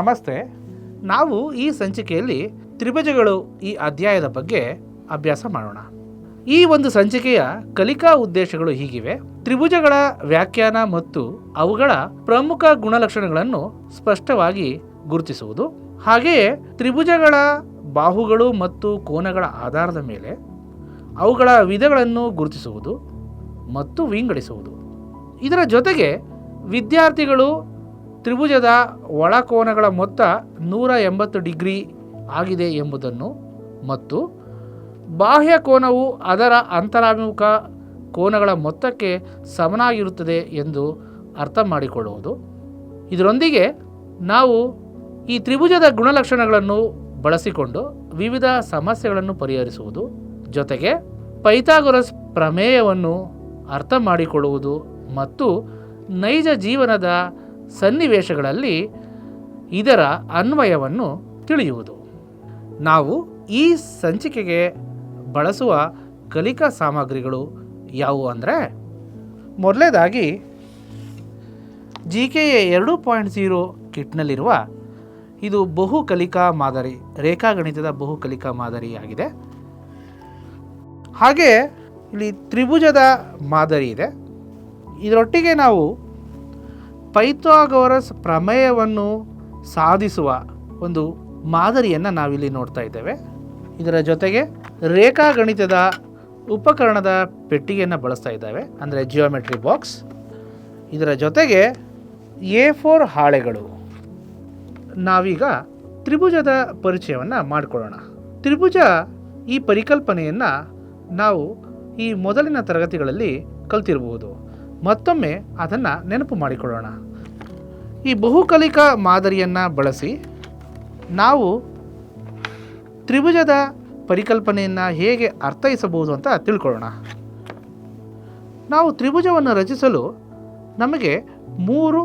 ನಮಸ್ತೆ. ನಾವು ಈ ಸಂಚಿಕೆಯಲ್ಲಿ ತ್ರಿಭುಜಗಳು ಈ ಅಧ್ಯಾಯದ ಬಗ್ಗೆ ಅಭ್ಯಾಸ ಮಾಡೋಣ. ಈ ಒಂದು ಸಂಚಿಕೆಯ ಕಲಿಕಾ ಉದ್ದೇಶಗಳು ಹೀಗಿವೆ: ತ್ರಿಭುಜಗಳ ವ್ಯಾಖ್ಯಾನ ಮತ್ತು ಅವುಗಳ ಪ್ರಮುಖ ಗುಣಲಕ್ಷಣಗಳನ್ನು ಸ್ಪಷ್ಟವಾಗಿ ಗುರುತಿಸುವುದು, ಹಾಗೆಯೇ ತ್ರಿಭುಜಗಳ ಬಾಹುಗಳು ಮತ್ತು ಕೋನಗಳ ಆಧಾರದ ಮೇಲೆ ಅವುಗಳ ವಿಧಗಳನ್ನು ಗುರುತಿಸುವುದು ಮತ್ತು ವಿಂಗಡಿಸುವುದು. ಇದರ ಜೊತೆಗೆ ವಿದ್ಯಾರ್ಥಿಗಳು ತ್ರಿಭುಜದ ಒಳಕೋನಗಳ ಮೊತ್ತ 180 ಡಿಗ್ರಿ ಆಗಿದೆ ಎಂಬುದನ್ನು ಮತ್ತು ಬಾಹ್ಯ ಕೋನವು ಅದರ ಅಂತರಾಭಿಮುಖ ಕೋನಗಳ ಮೊತ್ತಕ್ಕೆ ಸಮನಾಗಿರುತ್ತದೆ ಎಂದು ಅರ್ಥ ಮಾಡಿಕೊಳ್ಳುವುದು. ಇದರೊಂದಿಗೆ ನಾವು ಈ ತ್ರಿಭುಜದ ಗುಣಲಕ್ಷಣಗಳನ್ನು ಬಳಸಿಕೊಂಡು ವಿವಿಧ ಸಮಸ್ಯೆಗಳನ್ನು ಪರಿಹರಿಸುವುದು, ಜೊತೆಗೆ ಪೈಥಾಗೊರಸ್ ಪ್ರಮೇಯವನ್ನು ಅರ್ಥ ಮಾಡಿಕೊಳ್ಳುವುದು ಮತ್ತು ನೈಜ ಜೀವನದ ಸನ್ನಿವೇಶಗಳಲ್ಲಿ ಇದರ ಅನ್ವಯವನ್ನು ತಿಳಿಯುವುದು. ನಾವು ಈ ಸಂಚಿಕೆಗೆ ಬಳಸುವ ಕಲಿಕಾ ಸಾಮಗ್ರಿಗಳು ಯಾವುವು ಅಂದರೆ, ಮೊದಲನೇದಾಗಿ GKA 2.0 ಕಿಟ್ನಲ್ಲಿರುವ ಇದು ಬಹು ಕಲಿಕಾ ಮಾದರಿ, ರೇಖಾಗಣಿತದ ಬಹು ಕಲಿಕಾ ಮಾದರಿಯಾಗಿದೆ. ಹಾಗೆ ಇಲ್ಲಿ ತ್ರಿಭುಜದ ಮಾದರಿ ಇದೆ. ಇದರೊಟ್ಟಿಗೆ ನಾವು ಪೈಥಾಗೊರಸ್ ಪ್ರಮೇಯವನ್ನು ಸಾಧಿಸುವ ಒಂದು ಮಾದರಿಯನ್ನು ನಾವಿಲ್ಲಿ ನೋಡ್ತಾ ಇದ್ದೇವೆ. ಇದರ ಜೊತೆಗೆ ರೇಖಾಗಣಿತದ ಉಪಕರಣದ ಪೆಟ್ಟಿಗೆಯನ್ನು ಬಳಸ್ತಾ ಇದ್ದಾವೆ, ಅಂದರೆ ಜಿಯೋಮೆಟ್ರಿ ಬಾಕ್ಸ್. ಇದರ ಜೊತೆಗೆ A4 ಹಾಳೆಗಳು. ನಾವೀಗ ತ್ರಿಭುಜದ ಪರಿಚಯವನ್ನು ಮಾಡಿಕೊಳ್ಳೋಣ. ತ್ರಿಭುಜ ಈ ಪರಿಕಲ್ಪನೆಯನ್ನು ನಾವು ಈ ಮೊದಲಿನ ತರಗತಿಗಳಲ್ಲಿ ಕಲ್ತಿರಬಹುದು. ಮತ್ತೊಮ್ಮೆ ಅದನ್ನು ನೆನಪು ಮಾಡಿಕೊಳ್ಳೋಣ. ಈ ಬಹುಕಲಿಕಾ ಮಾದರಿಯನ್ನು ಬಳಸಿ ನಾವು ತ್ರಿಭುಜದ ಪರಿಕಲ್ಪನೆಯನ್ನು ಹೇಗೆ ಅರ್ಥೈಸಬಹುದು ಅಂತ ತಿಳ್ಕೊಳ್ಳೋಣ. ನಾವು ತ್ರಿಭುಜವನ್ನು ರಚಿಸಲು ನಮಗೆ 3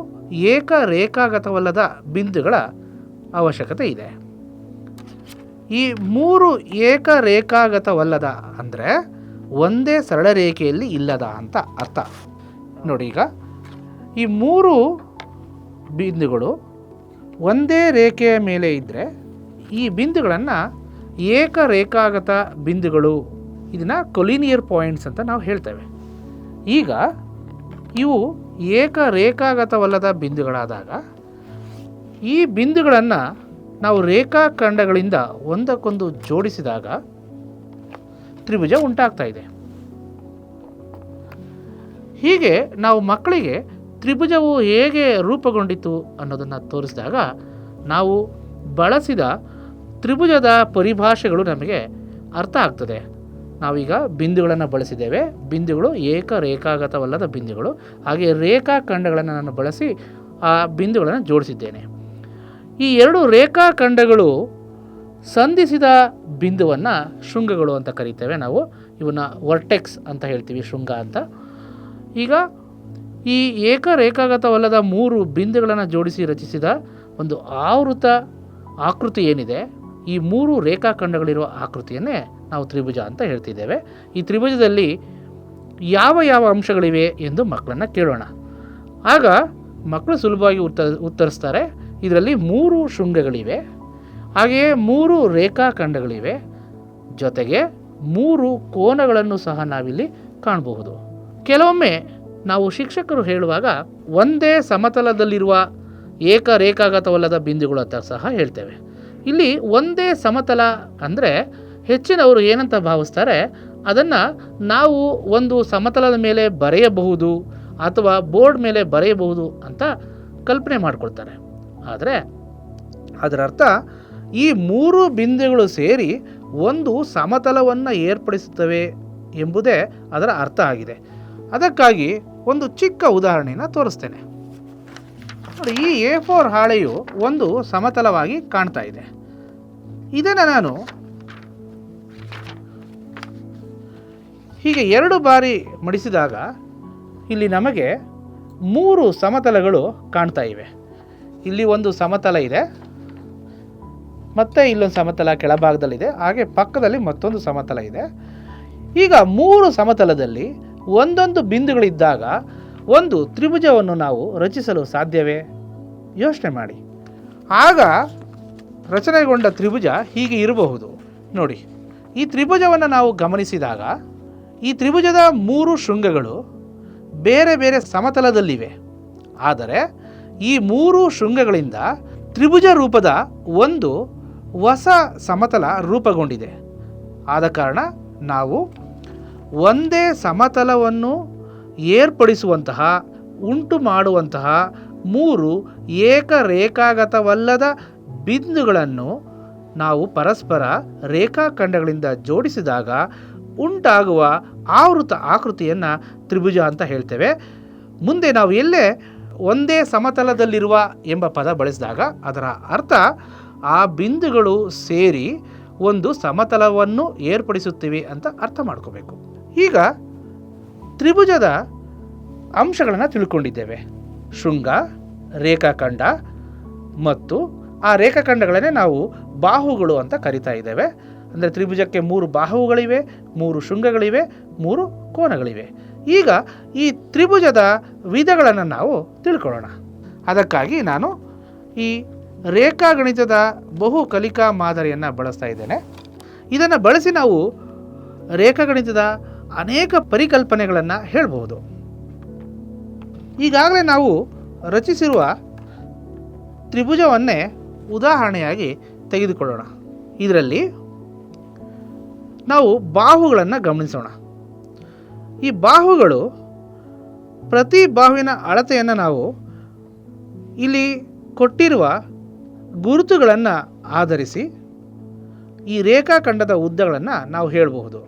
ಏಕರೇಖಾಗತವಲ್ಲದ ಬಿಂದುಗಳ ಅವಶ್ಯಕತೆ ಇದೆ. ಈ 3 ಏಕರೇಖಾಗತವಲ್ಲದ ಅಂದರೆ ಒಂದೇ ಸರಳ ರೇಖೆಯಲ್ಲಿ ಇಲ್ಲದ ಅಂತ ಅರ್ಥ. ನೋಡಿ, ಈಗ ಈ 3 ಬಿಂದುಗಳು ಒಂದೇ ರೇಖೆಯ ಮೇಲೆ ಇದ್ದರೆ ಈ ಬಿಂದುಗಳನ್ನು ಏಕರೇಖಾಗತ ಬಿಂದುಗಳು, ಇದನ್ನು ಕೊಲಿನಿಯರ್ ಪಾಯಿಂಟ್ಸ್ ಅಂತ ನಾವು ಹೇಳ್ತೇವೆ. ಈಗ ಇವು ಏಕರೇಖಾಗತವಲ್ಲದ ಬಿಂದುಗಳಾದಾಗ ಈ ಬಿಂದುಗಳನ್ನು ನಾವು ರೇಖಾಖಂಡಗಳಿಂದ ಒಂದಕ್ಕೊಂದು ಜೋಡಿಸಿದಾಗ ತ್ರಿಭುಜ ಉಂಟಾಗ್ತಾ ಇದೆ. ಹೀಗೆ ನಾವು ಮಕ್ಕಳಿಗೆ ತ್ರಿಭುಜವು ಹೇಗೆ ರೂಪುಗೊಂಡಿತು ಅನ್ನೋದನ್ನು ತೋರಿಸಿದಾಗ ನಾವು ಬಳಸಿದ ತ್ರಿಭುಜದ ಪರಿಭಾಷೆಗಳು ನಮಗೆ ಅರ್ಥ ಆಗ್ತದೆ. ನಾವೀಗ ಬಿಂದುಗಳನ್ನು ಬಳಸಿದ್ದೇವೆ. ಬಿಂದುಗಳು ಏಕರೇಖಾಗತವಲ್ಲದ ಬಿಂದುಗಳು. ಹಾಗೆ ರೇಖಾಖಂಡಗಳನ್ನು ನಾನು ಬಳಸಿ ಆ ಬಿಂದುಗಳನ್ನು ಜೋಡಿಸಿದ್ದೇನೆ. ಈ 2 ರೇಖಾಖಂಡಗಳು ಸಂಧಿಸಿದ ಬಿಂದುವನ್ನು ಶೃಂಗಗಳು ಅಂತ ಕರಿತೇವೆ. ನಾವು ಇವನ್ನ ವರ್ಟೆಕ್ಸ್ ಅಂತ ಹೇಳ್ತೀವಿ, ಶೃಂಗ ಅಂತ. ಈಗ ಈ ಏಕರೇಖಾಗತವಲ್ಲದ 3 ಬಿಂದುಗಳನ್ನು ಜೋಡಿಸಿ ರಚಿಸಿದ ಒಂದು ಆವೃತ ಆಕೃತಿ ಏನಿದೆ, ಈ 3 ರೇಖಾಖಂಡಗಳಿರುವ ಆಕೃತಿಯನ್ನೇ ನಾವು ತ್ರಿಭುಜ ಅಂತ ಹೇಳ್ತಿದ್ದೇವೆ. ಈ ತ್ರಿಭುಜದಲ್ಲಿ ಯಾವ ಯಾವ ಅಂಶಗಳಿವೆ ಎಂದು ಮಕ್ಕಳನ್ನು ಕೇಳೋಣ. ಆಗ ಮಕ್ಕಳು ಸುಲಭವಾಗಿ ಉತ್ತರಿಸ್ತಾರೆ. ಇದರಲ್ಲಿ 3 ಶೃಂಗಗಳಿವೆ, ಹಾಗೆಯೇ 3 ರೇಖಾಖಂಡಗಳಿವೆ, ಜೊತೆಗೆ 3 ಕೋನಗಳನ್ನು ಸಹ ನಾವಿಲ್ಲಿ ಕಾಣಬಹುದು. ಕೆಲವೊಮ್ಮೆ ನಾವು ಶಿಕ್ಷಕರು ಹೇಳುವಾಗ ಒಂದೇ ಸಮತಲದಲ್ಲಿರುವ ಏಕರೇಖಾಗತವಲ್ಲದ ಬಿಂದುಗಳು ಅಂತ ಸಹ ಹೇಳ್ತೇವೆ. ಇಲ್ಲಿ ಒಂದೇ ಸಮತಲ ಅಂದರೆ ಹೆಚ್ಚಿನವರು ಏನಂತ ಭಾವಿಸ್ತಾರೆ, ಅದನ್ನು ನಾವು ಒಂದು ಸಮತಲದ ಮೇಲೆ ಬರೆಯಬಹುದು ಅಥವಾ ಬೋರ್ಡ್ ಮೇಲೆ ಬರೆಯಬಹುದು ಅಂತ ಕಲ್ಪನೆ ಮಾಡಿಕೊಳ್ತಾರೆ. ಆದರೆ ಅದರ ಅರ್ಥ ಈ 3 ಬಿಂದುಗಳು ಸೇರಿ ಒಂದು ಸಮತಲವನ್ನು ಏರ್ಪಡಿಸುತ್ತವೆ ಎಂಬುದೇ ಅದರ ಅರ್ಥ ಆಗಿದೆ. ಅದಕ್ಕಾಗಿ ಒಂದು ಚಿಕ್ಕ ಉದಾಹರಣೆಯನ್ನು ತೋರಿಸ್ತೇನೆ. ನೋಡಿ, ಈ A4 ಹಾಳೆಯು ಒಂದು ಸಮತಲವಾಗಿ ಕಾಣ್ತಾ ಇದೆ. ಇದನ್ನು ನಾನು ಹೀಗೆ 2 ಬಾರಿ ಮಡಿಸಿದಾಗ ಇಲ್ಲಿ ನಮಗೆ 3 ಸಮತಲಗಳು ಕಾಣ್ತಾ ಇವೆ. ಇಲ್ಲಿ ಒಂದು ಸಮತಲ ಇದೆ, ಮತ್ತು ಇಲ್ಲೊಂದು ಸಮತಲ ಕೆಳಭಾಗದಲ್ಲಿದೆ, ಹಾಗೆ ಪಕ್ಕದಲ್ಲಿ ಮತ್ತೊಂದು ಸಮತಲ ಇದೆ. ಈಗ 3 ಸಮತಲದಲ್ಲಿ ಒಂದೊಂದು ಬಿಂದುಗಳಿದ್ದಾಗ ಒಂದು ತ್ರಿಭುಜವನ್ನು ನಾವು ರಚಿಸಲು ಸಾಧ್ಯವೇ? ಯೋಚನೆ ಮಾಡಿ. ಆಗ ರಚನೆಗೊಂಡ ತ್ರಿಭುಜ ಹೀಗೆ ಇರಬಹುದು. ನೋಡಿ, ಈ ತ್ರಿಭುಜವನ್ನು ನಾವು ಗಮನಿಸಿದಾಗ ಈ ತ್ರಿಭುಜದ 3 ಶೃಂಗಗಳು ಬೇರೆ ಬೇರೆ ಸಮತಲದಲ್ಲಿವೆ. ಆದರೆ ಈ 3 ಶೃಂಗಗಳಿಂದ ತ್ರಿಭುಜ ರೂಪದ ಒಂದು ಹೊಸ ಸಮತಲ ರೂಪುಗೊಂಡಿದೆ. ಆದ ಕಾರಣ ನಾವು ಒಂದೇ ಸಮತಲವನ್ನು ಏರ್ಪಡಿಸುವಂತಹ, ಉಂಟು ಮಾಡುವಂತಹ 3 ಏಕರೇಖಾಗತವಲ್ಲದ ಬಿಂದುಗಳನ್ನು ನಾವು ಪರಸ್ಪರ ರೇಖಾಖಂಡಗಳಿಂದ ಜೋಡಿಸಿದಾಗ ಉಂಟಾಗುವ ಆವೃತ ಆಕೃತಿಯನ್ನು ತ್ರಿಭುಜ ಅಂತ ಹೇಳ್ತೇವೆ. ಮುಂದೆ ನಾವು ಎಲ್ಲೇ ಒಂದೇ ಸಮತಲದಲ್ಲಿರುವ ಎಂಬ ಪದ ಬಳಸಿದಾಗ ಅದರ ಅರ್ಥ ಆ ಬಿಂದುಗಳು ಸೇರಿ ಒಂದು ಸಮತಲವನ್ನು ಏರ್ಪಡಿಸುತ್ತಿವೆ ಅಂತ ಅರ್ಥ ಮಾಡ್ಕೋಬೇಕು. ಈಗ ತ್ರಿಭುಜದ ಅಂಶಗಳನ್ನು ತಿಳ್ಕೊಂಡಿದ್ದೇವೆ. ಶೃಂಗ, ರೇಖಾಖಂಡ ಮತ್ತು ಆ ರೇಖಾಖಂಡಗಳನ್ನೇ ನಾವು ಬಾಹುಗಳು ಅಂತ ಕರಿತಾ ಇದ್ದೇವೆ. ಅಂದರೆ ತ್ರಿಭುಜಕ್ಕೆ 3 ಬಾಹುಗಳಿವೆ, 3 ಶೃಂಗಗಳಿವೆ, 3 ಕೋನಗಳಿವೆ. ಈಗ ಈ ತ್ರಿಭುಜದ ವಿಧಗಳನ್ನು ನಾವು ತಿಳ್ಕೊಳ್ಳೋಣ. ಅದಕ್ಕಾಗಿ ನಾನು ಈ ರೇಖಾಗಣಿತದ ಬಹು ಕಲಿಕಾ ಮಾದರಿಯನ್ನು ಬಳಸ್ತಾ ಇದ್ದೇನೆ. ಇದನ್ನು ಬಳಸಿ ನಾವು ರೇಖಾಗಣಿತದ ಅನೇಕ ಪರಿಕಲ್ಪನೆಗಳನ್ನು ಹೇಳಬಹುದು. ಈಗಾಗಲೇ ನಾವು ರಚಿಸಿರುವ ತ್ರಿಭುಜವನ್ನೇ ಉದಾಹರಣೆಯಾಗಿ ತೆಗೆದುಕೊಳ್ಳೋಣ. ಇದರಲ್ಲಿ ನಾವು ಬಾಹುಗಳನ್ನು ಗಮನಿಸೋಣ. ಈ ಬಾಹುಗಳು, ಪ್ರತಿ ಬಾಹುವಿನ ಅಳತೆಯನ್ನು ನಾವು ಇಲ್ಲಿ ಕೊಟ್ಟಿರುವ ಗುರುತುಗಳನ್ನು ಆಧರಿಸಿ ಈ ರೇಖಾಖಂಡದ ಉದ್ದಗಳನ್ನು ನಾವು ಹೇಳಬಹುದು.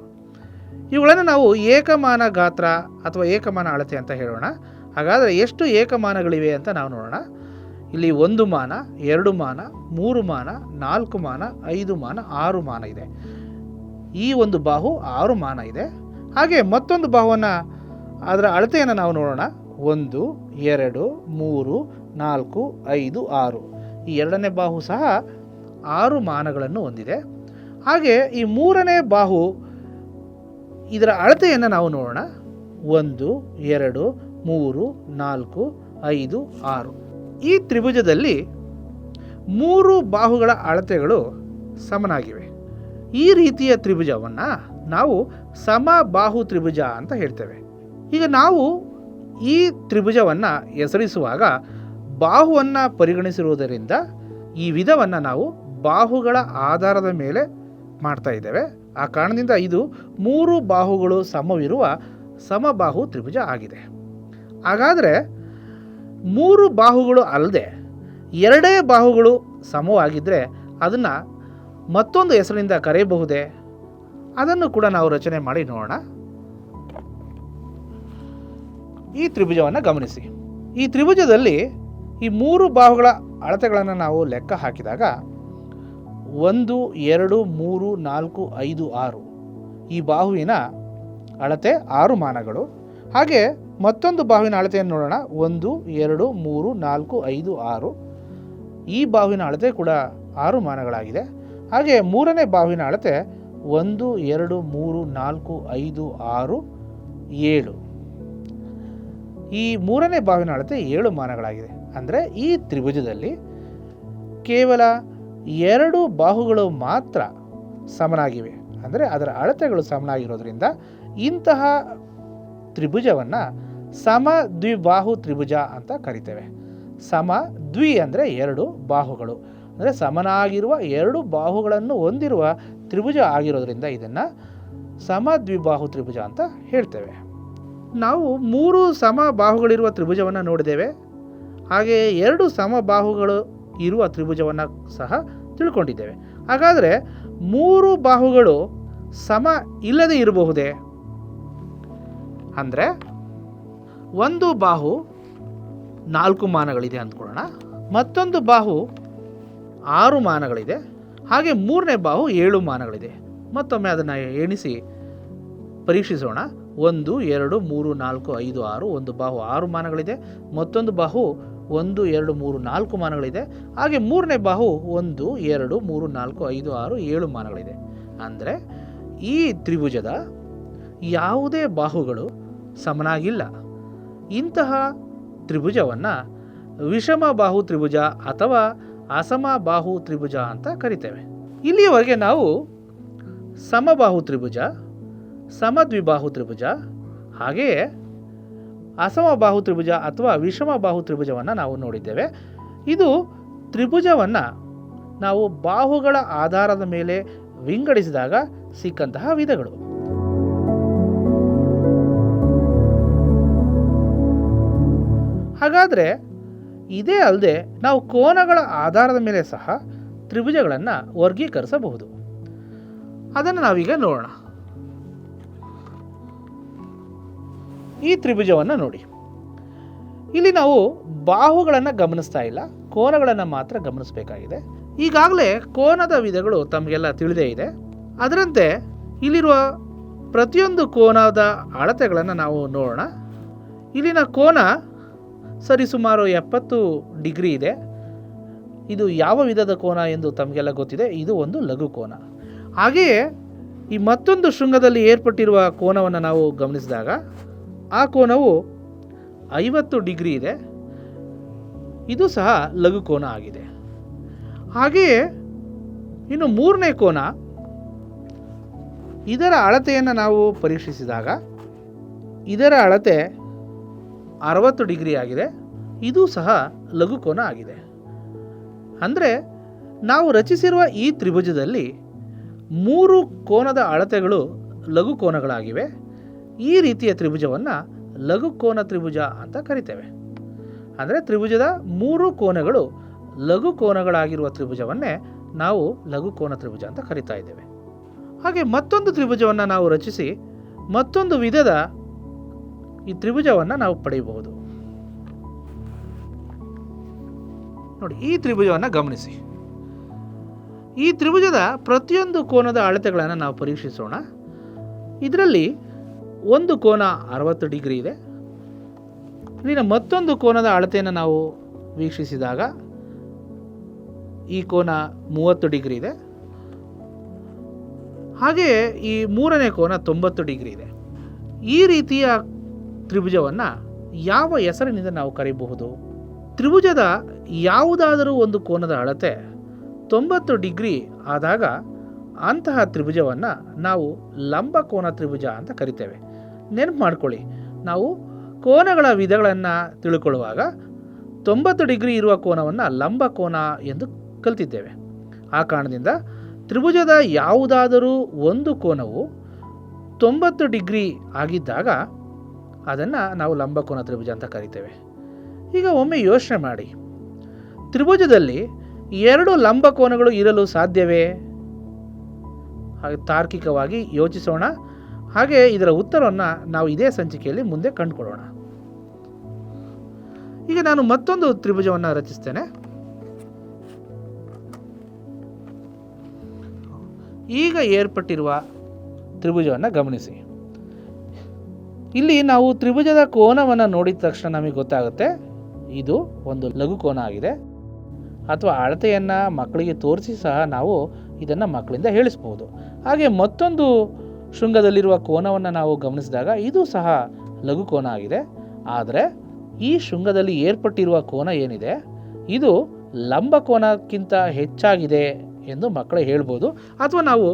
ಇವುಗಳನ್ನು ನಾವು ಏಕಮಾನ ಗಾತ್ರ ಅಥವಾ ಏಕಮಾನ ಅಳತೆ ಅಂತ ಹೇಳೋಣ. ಹಾಗಾದರೆ ಎಷ್ಟು ಏಕಮಾನಗಳಿವೆ ಅಂತ ನಾವು ನೋಡೋಣ. ಇಲ್ಲಿ 1 ಮಾನ, 2 ಮಾನ, 3 ಮಾನ, 4 ಮಾನ, 5 ಮಾನ, 6 ಮಾನ ಇದೆ. ಈ ಒಂದು ಬಾಹು 6 ಮಾನ ಇದೆ. ಹಾಗೆ ಮತ್ತೊಂದು ಬಾಹುವನ್ನು, ಅದರ ಅಳತೆಯನ್ನು ನಾವು ನೋಡೋಣ. 1, 2, 3, 4, 5, 6. ಈ 2ನೇ ಬಾಹು ಸಹ 6 ಮಾನಗಳನ್ನು ಹೊಂದಿದೆ. ಹಾಗೆ ಈ 3ನೇ ಬಾಹು, ಇದರ ಅಳತೆಯನ್ನು ನಾವು ನೋಡೋಣ. 1, 2, 3, 4, 5, 6. ಈ ತ್ರಿಭುಜದಲ್ಲಿ 3 ಬಾಹುಗಳ ಅಳತೆಗಳು ಸಮನಾಗಿವೆ. ಈ ರೀತಿಯ ತ್ರಿಭುಜವನ್ನು ನಾವು ಸಮಬಾಹು ತ್ರಿಭುಜ ಅಂತ ಹೇಳ್ತೇವೆ. ಈಗ ನಾವು ಈ ತ್ರಿಭುಜವನ್ನು ಹೆಸರಿಸುವಾಗ ಬಾಹುವನ್ನು ಪರಿಗಣಿಸಿರುವುದರಿಂದ ಈ ವಿಧವನ್ನು ನಾವು ಬಾಹುಗಳ ಆಧಾರದ ಮೇಲೆ ಮಾಡ್ತಾ ಇದ್ದೇವೆ. ಆ ಕಾರಣದಿಂದ ಇದು 3 ಬಾಹುಗಳು ಸಮವಿರುವ ಸಮಬಾಹು ತ್ರಿಭುಜ ಆಗಿದೆ. ಹಾಗಾದರೆ 3 ಬಾಹುಗಳು ಅಲ್ಲದೆ 2 ಬಾಹುಗಳು ಸಮವಾಗಿದ್ದರೆ ಅದನ್ನು ಮತ್ತೊಂದು ಹೆಸರಿನಿಂದ ಕರೆಯಬಹುದೇ? ಅದನ್ನು ಕೂಡ ನಾವು ರಚನೆ ಮಾಡಿ ನೋಡೋಣ. ಈ ತ್ರಿಭುಜವನ್ನು ಗಮನಿಸಿ. ಈ ತ್ರಿಭುಜದಲ್ಲಿ ಈ 3 ಬಾಹುಗಳ ಅಳತೆಗಳನ್ನು ನಾವು ಲೆಕ್ಕ ಹಾಕಿದಾಗ 1, 2, 3, 4, 5, 6 ಈ ಬಾಹುವಿನ ಅಳತೆ 6 ಮಾನಗಳು. ಹಾಗೆ ಮತ್ತೊಂದು ಬಾಹುವಿನ ಅಳತೆಯನ್ನು ನೋಡೋಣ. 1, 2, 3, 4, 5, 6 ಈ ಬಾಹುವಿನ ಅಳತೆ ಕೂಡ 6 ಮಾನಗಳಾಗಿದೆ. ಹಾಗೆ 3ನೇ ಬಾಹುವಿನ ಅಳತೆ 1, 2, 3, 4, 5, 6, 7 ಈ 3ನೇ ಬಾಹುವಿನ ಅಳತೆ 7 ಮಾನಗಳಾಗಿದೆ. ಅಂದರೆ ಈ ತ್ರಿಭುಜದಲ್ಲಿ ಕೇವಲ 2 ಬಾಹುಗಳು ಮಾತ್ರ ಸಮನಾಗಿವೆ. ಅಂದರೆ ಅದರ ಅಳತೆಗಳು ಸಮನಾಗಿರೋದ್ರಿಂದ ಇಂತಹ ತ್ರಿಭುಜವನ್ನು ಸಮದ್ವಿಬಾಹು ತ್ರಿಭುಜ ಅಂತ ಕರಿತೇವೆ. ಸಮದ್ವಿ ಅಂದರೆ 2 ಬಾಹುಗಳು, ಅಂದರೆ ಸಮನಾಗಿರುವ 2 ಬಾಹುಗಳನ್ನು ಹೊಂದಿರುವ ತ್ರಿಭುಜ ಆಗಿರೋದ್ರಿಂದ ಇದನ್ನು ಸಮದ್ವಿಬಾಹು ತ್ರಿಭುಜ ಅಂತ ಹೇಳ್ತೇವೆ. ನಾವು 3 ಸಮಬಾಹುಗಳಿರುವ ತ್ರಿಭುಜವನ್ನು ನೋಡಿದ್ದೇವೆ. ಹಾಗೆ 2 ಸಮಬಾಹುಗಳು ಇರುವ ತ್ರಿಭುಜವನ್ನು ಸಹ ತಿಳ್ಕೊಂಡಿದ್ದೇವೆ. ಹಾಗಾದರೆ 3 ಬಾಹುಗಳು ಸಮ ಇಲ್ಲದೆ ಇರಬಹುದೇ? ಅಂದರೆ ಒಂದು ಬಾಹು 4 ಮಾನಗಳಿದೆ ಅಂದ್ಕೊಳ್ಳೋಣ, ಮತ್ತೊಂದು ಬಾಹು 6 ಮಾನಗಳಿದೆ, ಹಾಗೆ 3ನೇ ಬಾಹು 7 ಮಾನಗಳಿದೆ. ಮತ್ತೊಮ್ಮೆ ಅದನ್ನು ಎಣಿಸಿ ಪರೀಕ್ಷಿಸೋಣ. 1, 2, 3, 4, 5, 6 ಒಂದು ಬಾಹು 6 ಮಾನಗಳಿದೆ, ಮತ್ತೊಂದು ಬಾಹು 1, 2, 3, 4 ಮಾನಗಳಿದೆ, ಹಾಗೆ 3ನೇ ಬಾಹು 1, 2, 3, 4, 5, 6, 7 ಮಾನಗಳಿದೆ. ಅಂದರೆ ಈ ತ್ರಿಭುಜದ ಯಾವುದೇ ಬಾಹುಗಳು ಸಮನಾಗಿಲ್ಲ. ಇಂತಹ ತ್ರಿಭುಜವನ್ನು ವಿಷಮ ಬಾಹು ತ್ರಿಭುಜ ಅಥವಾ ಅಸಮಬಾಹು ತ್ರಿಭುಜ ಅಂತ ಕರಿತೇವೆ. ಇಲ್ಲಿಯವರೆಗೆ ನಾವು ಸಮಬಾಹು ತ್ರಿಭುಜ, ಸಮದ್ವಿಬಾಹು ತ್ರಿಭುಜ, ಹಾಗೆಯೇ ಅಸಮಬಾಹು ತ್ರಿಭುಜ ಅಥವಾ ವಿಷಮಬಾಹು ತ್ರಿಭುಜವನ್ನು ನಾವು ನೋಡಿದ್ದೇವೆ. ಇದು ತ್ರಿಭುಜವನ್ನು ನಾವು ಬಾಹುಗಳ ಆಧಾರದ ಮೇಲೆ ವಿಂಗಡಿಸಿದಾಗ ಸಿಕ್ಕಂತಹ ವಿಧಗಳು. ಹಾಗಾದರೆ ಇದೇ ಅಲ್ಲದೆ ನಾವು ಕೋನಗಳ ಆಧಾರದ ಮೇಲೆ ಸಹ ತ್ರಿಭುಜಗಳನ್ನು ವರ್ಗೀಕರಿಸಬಹುದು. ಅದನ್ನು ನಾವೀಗ ನೋಡೋಣ. ಈ ತ್ರಿಭುಜವನ್ನು ನೋಡಿ. ಇಲ್ಲಿ ನಾವು ಬಾಹುಗಳನ್ನು ಗಮನಿಸ್ತಾ ಇಲ್ಲ, ಕೋನಗಳನ್ನು ಮಾತ್ರ ಗಮನಿಸಬೇಕಾಗಿದೆ. ಈಗಾಗಲೇ ಕೋನದ ವಿಧಗಳು ತಮಗೆಲ್ಲ ತಿಳಿದೇ ಇದೆ. ಅದರಂತೆ ಇಲ್ಲಿರುವ ಪ್ರತಿಯೊಂದು ಕೋನದ ಅಳತೆಗಳನ್ನು ನಾವು ನೋಡೋಣ. ಇಲ್ಲಿನ ಕೋನ ಸರಿಸುಮಾರು 70 ಡಿಗ್ರಿ ಇದೆ. ಇದು ಯಾವ ವಿಧದ ಕೋನ ಎಂದು ತಮಗೆಲ್ಲ ಗೊತ್ತಿದೆ. ಇದು ಒಂದು ಲಘು ಕೋನ. ಹಾಗೆಯೇ ಈ ಮತ್ತೊಂದು ಶೃಂಗದಲ್ಲಿ ಏರ್ಪಟ್ಟಿರುವ ಕೋನವನ್ನು ನಾವು ಗಮನಿಸಿದಾಗ ಆ ಕೋನವು 50 ಡಿಗ್ರಿ ಇದೆ. ಇದು ಸಹ ಲಘು ಕೋನ ಆಗಿದೆ. ಹಾಗೆಯೇ ಇನ್ನು ಮೂರನೇ ಕೋನ, ಇದರ ಅಳತೆಯನ್ನು ನಾವು ಪರೀಕ್ಷಿಸಿದಾಗ ಇದರ ಅಳತೆ 60 ಡಿಗ್ರಿ ಆಗಿದೆ. ಇದು ಸಹ ಲಘು ಕೋನ ಆಗಿದೆ. ಅಂದರೆ ನಾವು ರಚಿಸಿರುವ ಈ ತ್ರಿಭುಜದಲ್ಲಿ 3 ಕೋನದ ಅಳತೆಗಳು ಲಘು ಕೋನಗಳಾಗಿವೆ. ಈ ರೀತಿಯ ತ್ರಿಭುಜವನ್ನು ಲಘು ಕೋನ ತ್ರಿಭುಜ ಅಂತ ಕರಿತೇವೆ. ಅಂದರೆ ತ್ರಿಭುಜದ 3 ಕೋನಗಳು ಲಘು ಕೋನಗಳಾಗಿರುವ ತ್ರಿಭುಜವನ್ನೇ ನಾವು ಲಘು ಕೋನ ತ್ರಿಭುಜ ಅಂತ ಕರಿತಾ ಇದ್ದೇವೆ. ಹಾಗೆ ಮತ್ತೊಂದು ತ್ರಿಭುಜವನ್ನು ನಾವು ರಚಿಸಿ ಮತ್ತೊಂದು ವಿಧದ ಈ ತ್ರಿಭುಜವನ್ನು ನಾವು ಪಡೆಯಬಹುದು. ನೋಡಿ, ಈ ತ್ರಿಭುಜವನ್ನು ಗಮನಿಸಿ. ಈ ತ್ರಿಭುಜದ ಪ್ರತಿಯೊಂದು ಕೋನದ ಅಳತೆಗಳನ್ನು ನಾವು ಪರೀಕ್ಷಿಸೋಣ. ಇದರಲ್ಲಿ ಒಂದು ಕೋನ 60 ಡಿಗ್ರಿ ಇದೆ. ಇಲ್ಲಿನ ಮತ್ತೊಂದು ಕೋನದ ಅಳತೆಯನ್ನು ನಾವು ವೀಕ್ಷಿಸಿದಾಗ ಈ ಕೋನ 30 ಡಿಗ್ರಿ ಇದೆ. ಹಾಗೆಯೇ ಈ ಮೂರನೇ ಕೋನ 90 ಡಿಗ್ರಿ ಇದೆ. ಈ ರೀತಿಯ ತ್ರಿಭುಜವನ್ನು ಯಾವ ಹೆಸರಿನಿಂದ ನಾವು ಕರೆಯಬಹುದು? ತ್ರಿಭುಜದ ಯಾವುದಾದರೂ ಒಂದು ಕೋನದ ಅಳತೆ 90 ಡಿಗ್ರಿ ಆದಾಗ ಅಂತಹ ತ್ರಿಭುಜವನ್ನು ನಾವು ಲಂಬಕೋನ ತ್ರಿಭುಜ ಅಂತ ಕರಿತೇವೆ. ನೆನಪು ಮಾಡ್ಕೊಳ್ಳಿ, ನಾವು ಕೋನಗಳ ವಿಧಗಳನ್ನು ತಿಳ್ಕೊಳ್ಳುವಾಗ 90 ಡಿಗ್ರಿ ಇರುವ ಕೋನವನ್ನು ಲಂಬಕೋನ ಎಂದು ಕಲಿತಿದ್ದೇವೆ. ಆ ಕಾರಣದಿಂದ ತ್ರಿಭುಜದ ಯಾವುದಾದರೂ ಒಂದು ಕೋನವು 90 ಡಿಗ್ರಿ ಆಗಿದ್ದಾಗ ಅದನ್ನು ನಾವು ಲಂಬಕೋನ ತ್ರಿಭುಜ ಅಂತ ಕರಿತೇವೆ. ಈಗ ಒಮ್ಮೆ ಯೋಚನೆ ಮಾಡಿ, ತ್ರಿಭುಜದಲ್ಲಿ 2 ಲಂಬಕೋನಗಳು ಇರಲು ಸಾಧ್ಯವೇ? ಹಾಗೆ ತಾರ್ಕಿಕವಾಗಿ ಯೋಚಿಸೋಣ. ಹಾಗೆ ಇದರ ಉತ್ತರವನ್ನು ನಾವು ಇದೇ ಸಂಚಿಕೆಯಲ್ಲಿ ಮುಂದೆ ಕಂಡುಕೊಳ್ಳೋಣ. ಈಗ ನಾನು ಮತ್ತೊಂದು ತ್ರಿಭುಜವನ್ನು ರಚಿಸ್ತೇನೆ. ಈಗ ಏರ್ಪಟ್ಟಿರುವ ತ್ರಿಭುಜವನ್ನು ಗಮನಿಸಿ. ಇಲ್ಲಿ ನಾವು ತ್ರಿಭುಜದ ಕೋನವನ್ನು ನೋಡಿದ ತಕ್ಷಣ ನಮಗೆ ಗೊತ್ತಾಗುತ್ತೆ ಇದು ಒಂದು ಲಘು ಕೋನ ಆಗಿದೆ. ಅಥವಾ ಅಳತೆಯನ್ನು ಮಕ್ಕಳಿಗೆ ತೋರಿಸಿ ಸಹ ನಾವು ಇದನ್ನು ಮಕ್ಕಳಿಂದ ಹೇಳಿಸ್ಬೋದು. ಹಾಗೆ ಮತ್ತೊಂದು ಶೃಂಗದಲ್ಲಿರುವ ಕೋನವನ್ನು ನಾವು ಗಮನಿಸಿದಾಗ ಇದು ಸಹ ಲಘು ಕೋನ ಆಗಿದೆ. ಆದರೆ ಈ ಶೃಂಗದಲ್ಲಿ ಏರ್ಪಟ್ಟಿರುವ ಕೋನ ಏನಿದೆ ಇದು ಲಂಬಕೋನಕ್ಕಿಂತ ಹೆಚ್ಚಾಗಿದೆ ಎಂದು ಮಕ್ಕಳಿಗೆ ಹೇಳ್ಬೋದು. ಅಥವಾ ನಾವು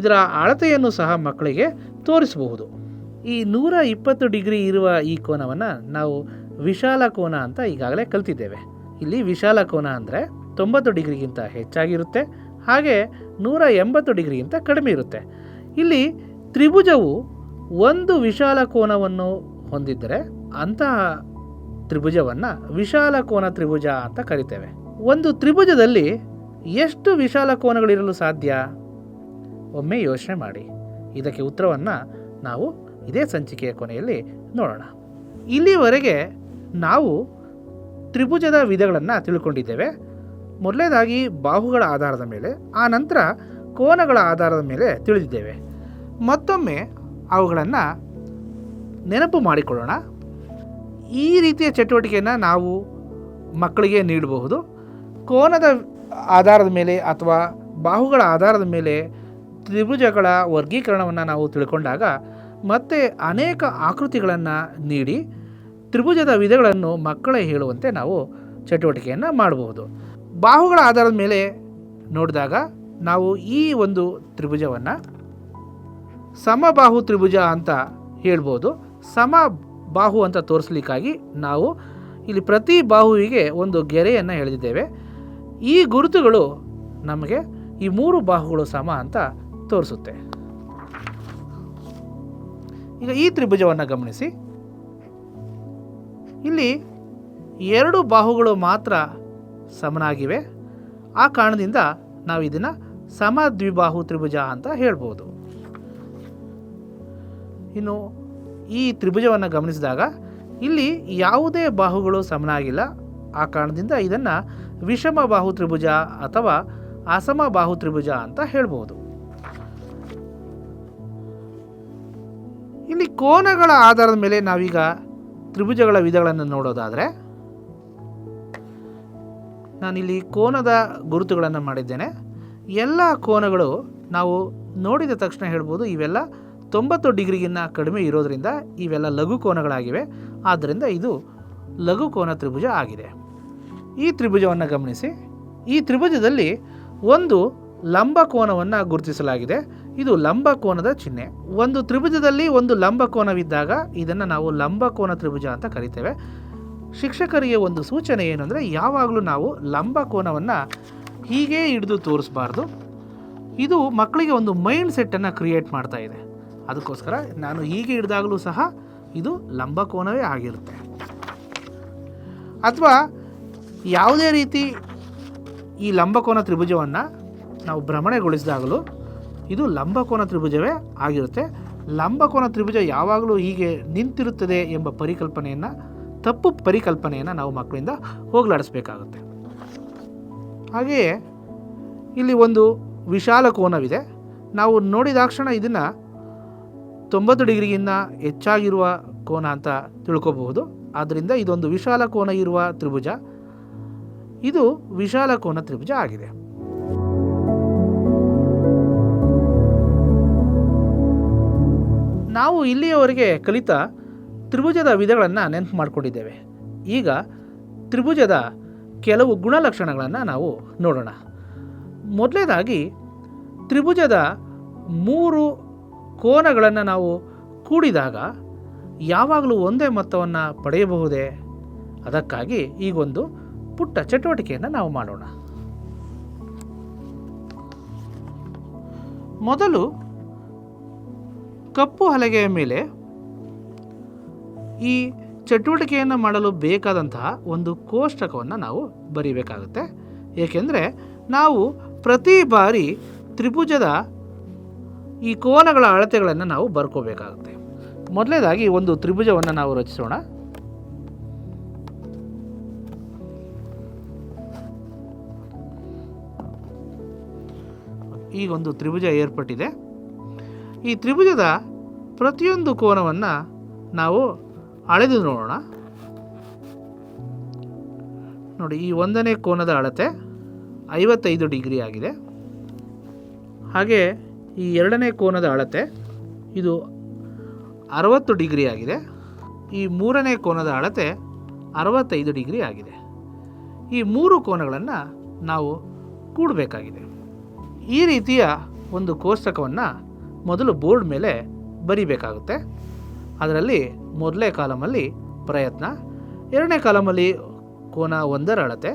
ಇದರ ಅಳತೆಯನ್ನು ಸಹ ಮಕ್ಕಳಿಗೆ ತೋರಿಸಬಹುದು. ಈ 120 ಡಿಗ್ರಿ ಇರುವ ಈ ಕೋನವನ್ನು ನಾವು ವಿಶಾಲ ಕೋನ ಅಂತ ಈಗಾಗಲೇ ಕಲ್ತಿದ್ದೇವೆ. ಇಲ್ಲಿ ವಿಶಾಲ ಕೋನ ಅಂದರೆ 90 ಡಿಗ್ರಿಗಿಂತ ಹೆಚ್ಚಾಗಿರುತ್ತೆ. ಹಾಗೆ 180 ಡಿಗ್ರಿಗಿಂತ ಕಡಿಮೆ ಇರುತ್ತೆ. ಇಲ್ಲಿ ತ್ರಿಭುಜವು ಒಂದು ವಿಶಾಲ ಕೋನವನ್ನು ಹೊಂದಿದ್ದರೆ ಅಂತಹ ತ್ರಿಭುಜವನ್ನು ವಿಶಾಲ ಕೋನ ತ್ರಿಭುಜ ಅಂತ ಕರಿತೇವೆ. ಒಂದು ತ್ರಿಭುಜದಲ್ಲಿ ಎಷ್ಟು ವಿಶಾಲ ಕೋನಗಳಿರಲು ಸಾಧ್ಯ? ಒಮ್ಮೆ ಯೋಚನೆ ಮಾಡಿ. ಇದಕ್ಕೆ ಉತ್ತರವನ್ನು ನಾವು ಇದೇ ಸಂಚಿಕೆಯ ಕೊನೆಯಲ್ಲಿ ನೋಡೋಣ. ಇಲ್ಲಿವರೆಗೆ ನಾವು ತ್ರಿಭುಜದ ವಿಧಗಳನ್ನು ತಿಳ್ಕೊಂಡಿದ್ದೇವೆ. ಮೊದಲನೇದಾಗಿ ಬಾಹುಗಳ ಆಧಾರದ ಮೇಲೆ, ಆ ನಂತರ ಕೋನಗಳ ಆಧಾರದ ಮೇಲೆ ತಿಳಿದಿದ್ದೇವೆ. ಮತ್ತೊಮ್ಮೆ ಅವುಗಳನ್ನು ನೆನಪು ಮಾಡಿಕೊಳ್ಳೋಣ. ಈ ರೀತಿಯ ಚಟುವಟಿಕೆಯನ್ನು ನಾವು ಮಕ್ಕಳಿಗೆ ನೀಡಬಹುದು. ಕೋನದ ಆಧಾರದ ಮೇಲೆ ಅಥವಾ ಬಾಹುಗಳ ಆಧಾರದ ಮೇಲೆ ತ್ರಿಭುಜಗಳ ವರ್ಗೀಕರಣವನ್ನು ನಾವು ತಿಳ್ಕೊಂಡಾಗ ಮತ್ತೆ ಅನೇಕ ಆಕೃತಿಗಳನ್ನು ನೀಡಿ ತ್ರಿಭುಜದ ವಿಧಗಳನ್ನು ಮಕ್ಕಳೇ ಹೇಳುವಂತೆ ನಾವು ಚಟುವಟಿಕೆಯನ್ನು ಮಾಡಬಹುದು. ಬಾಹುಗಳ ಆಧಾರದ ಮೇಲೆ ನೋಡಿದಾಗ ನಾವು ಈ ಒಂದು ತ್ರಿಭುಜವನ್ನು ಸಮಬಾಹು ತ್ರಿಭುಜ ಅಂತ ಹೇಳ್ಬೋದು. ಸಮಬಾಹು ಅಂತ ತೋರಿಸ್ಲಿಕ್ಕಾಗಿ ನಾವು ಇಲ್ಲಿ ಪ್ರತಿ ಬಾಹುವಿಗೆ ಒಂದು ಗೆರೆಯನ್ನು ಎಳೆದಿದ್ದೇವೆ. ಈ ಗುರುತುಗಳು ನಮಗೆ ಈ 3 ಬಾಹುಗಳು ಸಮ ಅಂತ ತೋರಿಸುತ್ತೆ. ಈಗ ಈ ತ್ರಿಭುಜವನ್ನು ಗಮನಿಸಿ. ಇಲ್ಲಿ 2 ಬಾಹುಗಳು ಮಾತ್ರ ಸಮನಾಗಿವೆ. ಆ ಕಾರಣದಿಂದ ನಾವು ಇದನ್ನು ಸಮದ್ವಿಬಾಹು ತ್ರಿಭುಜ ಅಂತ ಹೇಳ್ಬೋದು. ಇನ್ನು ಈ ತ್ರಿಭುಜವನ್ನು ಗಮನಿಸಿದಾಗ ಇಲ್ಲಿ ಯಾವುದೇ ಬಾಹುಗಳು ಸಮನಾಗಿಲ್ಲ. ಆ ಕಾರಣದಿಂದ ಇದನ್ನು ವಿಷಮಬಾಹು ತ್ರಿಭುಜ ಅಥವಾ ಅಸಮಬಾಹು ತ್ರಿಭುಜ ಅಂತ ಹೇಳ್ಬೋದು. ಇಲ್ಲಿ ಕೋನಗಳ ಆಧಾರದ ಮೇಲೆ ನಾವೀಗ ತ್ರಿಭುಜಗಳ ವಿಧಗಳನ್ನು ನೋಡೋದಾದರೆ, ನಾನಿಲ್ಲಿ ಕೋನದ ಗುರುತುಗಳನ್ನು ಮಾಡಿದ್ದೇನೆ. ಎಲ್ಲ ಕೋನಗಳು ನಾವು ನೋಡಿದ ತಕ್ಷಣ ಹೇಳ್ಬೋದು ಇವೆಲ್ಲ 90 ಡಿಗ್ರಿಗಿನ್ನ ಕಡಿಮೆ ಇರೋದರಿಂದ ಇವೆಲ್ಲ ಲಘು ಕೋನಗಳಾಗಿವೆ. ಆದ್ದರಿಂದ ಇದು ಲಘು ಕೋನ ತ್ರಿಭುಜ ಆಗಿದೆ. ಈ ತ್ರಿಭುಜವನ್ನು ಗಮನಿಸಿ. ಈ ತ್ರಿಭುಜದಲ್ಲಿ ಒಂದು ಲಂಬ ಕೋನವನ್ನು ಗುರುತಿಸಲಾಗಿದೆ. ಇದು ಲಂಬ ಕೋನದ ಚಿಹ್ನೆ. ಒಂದು ತ್ರಿಭುಜದಲ್ಲಿ ಒಂದು ಲಂಬ ಕೋನವಿದ್ದಾಗ ಇದನ್ನು ನಾವು ಲಂಬ ಕೋನ ತ್ರಿಭುಜ ಅಂತ ಕರಿತೇವೆ. ಶಿಕ್ಷಕರಿಗೆ ಒಂದು ಸೂಚನೆ ಏನು ಅಂದರೆ, ಯಾವಾಗಲೂ ನಾವು ಲಂಬ ಕೋನವನ್ನು ಹೀಗೆ ಹಿಡಿದು ತೋರಿಸಬಾರ್ದು. ಇದು ಮಕ್ಕಳಿಗೆ ಒಂದು ಮೈಂಡ್ ಸೆಟ್ಟನ್ನು ಕ್ರಿಯೇಟ್ ಮಾಡ್ತಾ ಇದೆ. ಅದಕ್ಕೋಸ್ಕರ ನಾನು ಹೀಗೆ ಹಿಡಿದಾಗಲೂ ಸಹ ಇದು ಲಂಬ ಕೋನವೇ ಆಗಿರುತ್ತೆ. ಅಥವಾ ಯಾವುದೇ ರೀತಿ ಈ ಲಂಬಕೋನ ತ್ರಿಭುಜವನ್ನು ನಾವು ಭ್ರಮಣೆಗೊಳಿಸಿದಾಗಲೂ ಇದು ಲಂಬಕೋನ ತ್ರಿಭುಜವೇ ಆಗಿರುತ್ತೆ. ಲಂಬಕೋನ ತ್ರಿಭುಜ ಯಾವಾಗಲೂ ಹೀಗೆ ನಿಂತಿರುತ್ತದೆ ಎಂಬ ತಪ್ಪು ಪರಿಕಲ್ಪನೆಯನ್ನು ನಾವು ಮಕ್ಕಳಿಂದ ಹೋಗಲಾಡಿಸಬೇಕಾಗುತ್ತೆ. ಹಾಗೆಯೇ ಇಲ್ಲಿ ಒಂದು ವಿಶಾಲ ಕೋನವಿದೆ. ನಾವು ನೋಡಿದಾಕ್ಷಣ ಇದನ್ನು 90 ಡಿಗ್ರಿಗಿಂತ ಹೆಚ್ಚಾಗಿರುವ ಕೋನ ಅಂತ ತಿಳ್ಕೋಬಹುದು. ಆದ್ದರಿಂದ ಇದೊಂದು ವಿಶಾಲ ಕೋನ ಇರುವ ತ್ರಿಭುಜ. ಇದು ವಿಶಾಲ ಕೋನ ತ್ರಿಭುಜ ಆಗಿದೆ. ನಾವು ಇಲ್ಲಿಯವರೆಗೆ ಕಲಿತ ತ್ರಿಭುಜದ ವಿಧಗಳನ್ನು ನೆನಪು ಮಾಡಿಕೊಂಡಿದ್ದೇವೆ. ಈಗ ತ್ರಿಭುಜದ ಕೆಲವು ಗುಣಲಕ್ಷಣಗಳನ್ನು ನಾವು ನೋಡೋಣ. ಮೊದಲನೇದಾಗಿ ತ್ರಿಭುಜದ 3 ಕೋನಗಳನ್ನು ನಾವು ಕೂಡಿದಾಗ ಯಾವಾಗಲೂ ಒಂದೇ ಮೊತ್ತವನ್ನು ಪಡೆಯಬಹುದೇ? ಅದಕ್ಕಾಗಿ ಈಗೊಂದು ಪುಟ್ಟ ಚಟುವಟಿಕೆಯನ್ನು ನಾವು ಮಾಡೋಣ. ಮೊದಲು ಕಪ್ಪು ಹಲಗೆಯ ಮೇಲೆ ಈ ಚಟುವಟಿಕೆಯನ್ನು ಮಾಡಲು ಬೇಕಾದಂತಹ ಒಂದು ಕೋಷ್ಟಕವನ್ನು ನಾವು ಬರೀಬೇಕಾಗುತ್ತೆ. ಏಕೆಂದರೆ ನಾವು ಪ್ರತಿ ಬಾರಿ ತ್ರಿಭುಜದ ಈ ಕೋನಗಳ ಅಳತೆಗಳನ್ನು ನಾವು ಬರ್ಕೋಬೇಕಾಗುತ್ತೆ. ಮೊದಲನೇದಾಗಿ ಒಂದು ತ್ರಿಭುಜವನ್ನು ನಾವು ರಚಿಸೋಣ. ಈ ಒಂದು ತ್ರಿಭುಜ ಏರ್ಪಟ್ಟಿದೆ. ಈ ತ್ರಿಭುಜದ ಪ್ರತಿಯೊಂದು ಕೋನವನ್ನು ನಾವು ಅಳೆದು ನೋಡೋಣ. ನೋಡಿ, ಈ 1ನೇ ಕೋನದ ಅಳತೆ 55 ಡಿಗ್ರಿ ಆಗಿದೆ. ಹಾಗೆ ಈ 2ನೇ ಕೋನದ ಅಳತೆ ಇದು 60 ಡಿಗ್ರಿ ಆಗಿದೆ. ಈ 3ನೇ ಕೋನದ ಅಳತೆ 65 ಡಿಗ್ರಿ ಆಗಿದೆ. ಈ 3 ಕೋನಗಳನ್ನು ನಾವು ಕೂಡಬೇಕಾಗಿದೆ. ಈ ರೀತಿಯ ಒಂದು ಕೋಷ್ಟಕವನ್ನು ಮೊದಲು ಬೋರ್ಡ್ ಮೇಲೆ ಬರಿಬೇಕಾಗುತ್ತೆ. ಅದರಲ್ಲಿ ಮೊದಲನೇ ಕಾಲಮಲ್ಲಿ ಪ್ರಯತ್ನ, 2ನೇ ಕಾಲಮಲ್ಲಿ ಕೋನ 1ರ ಅಳತೆ,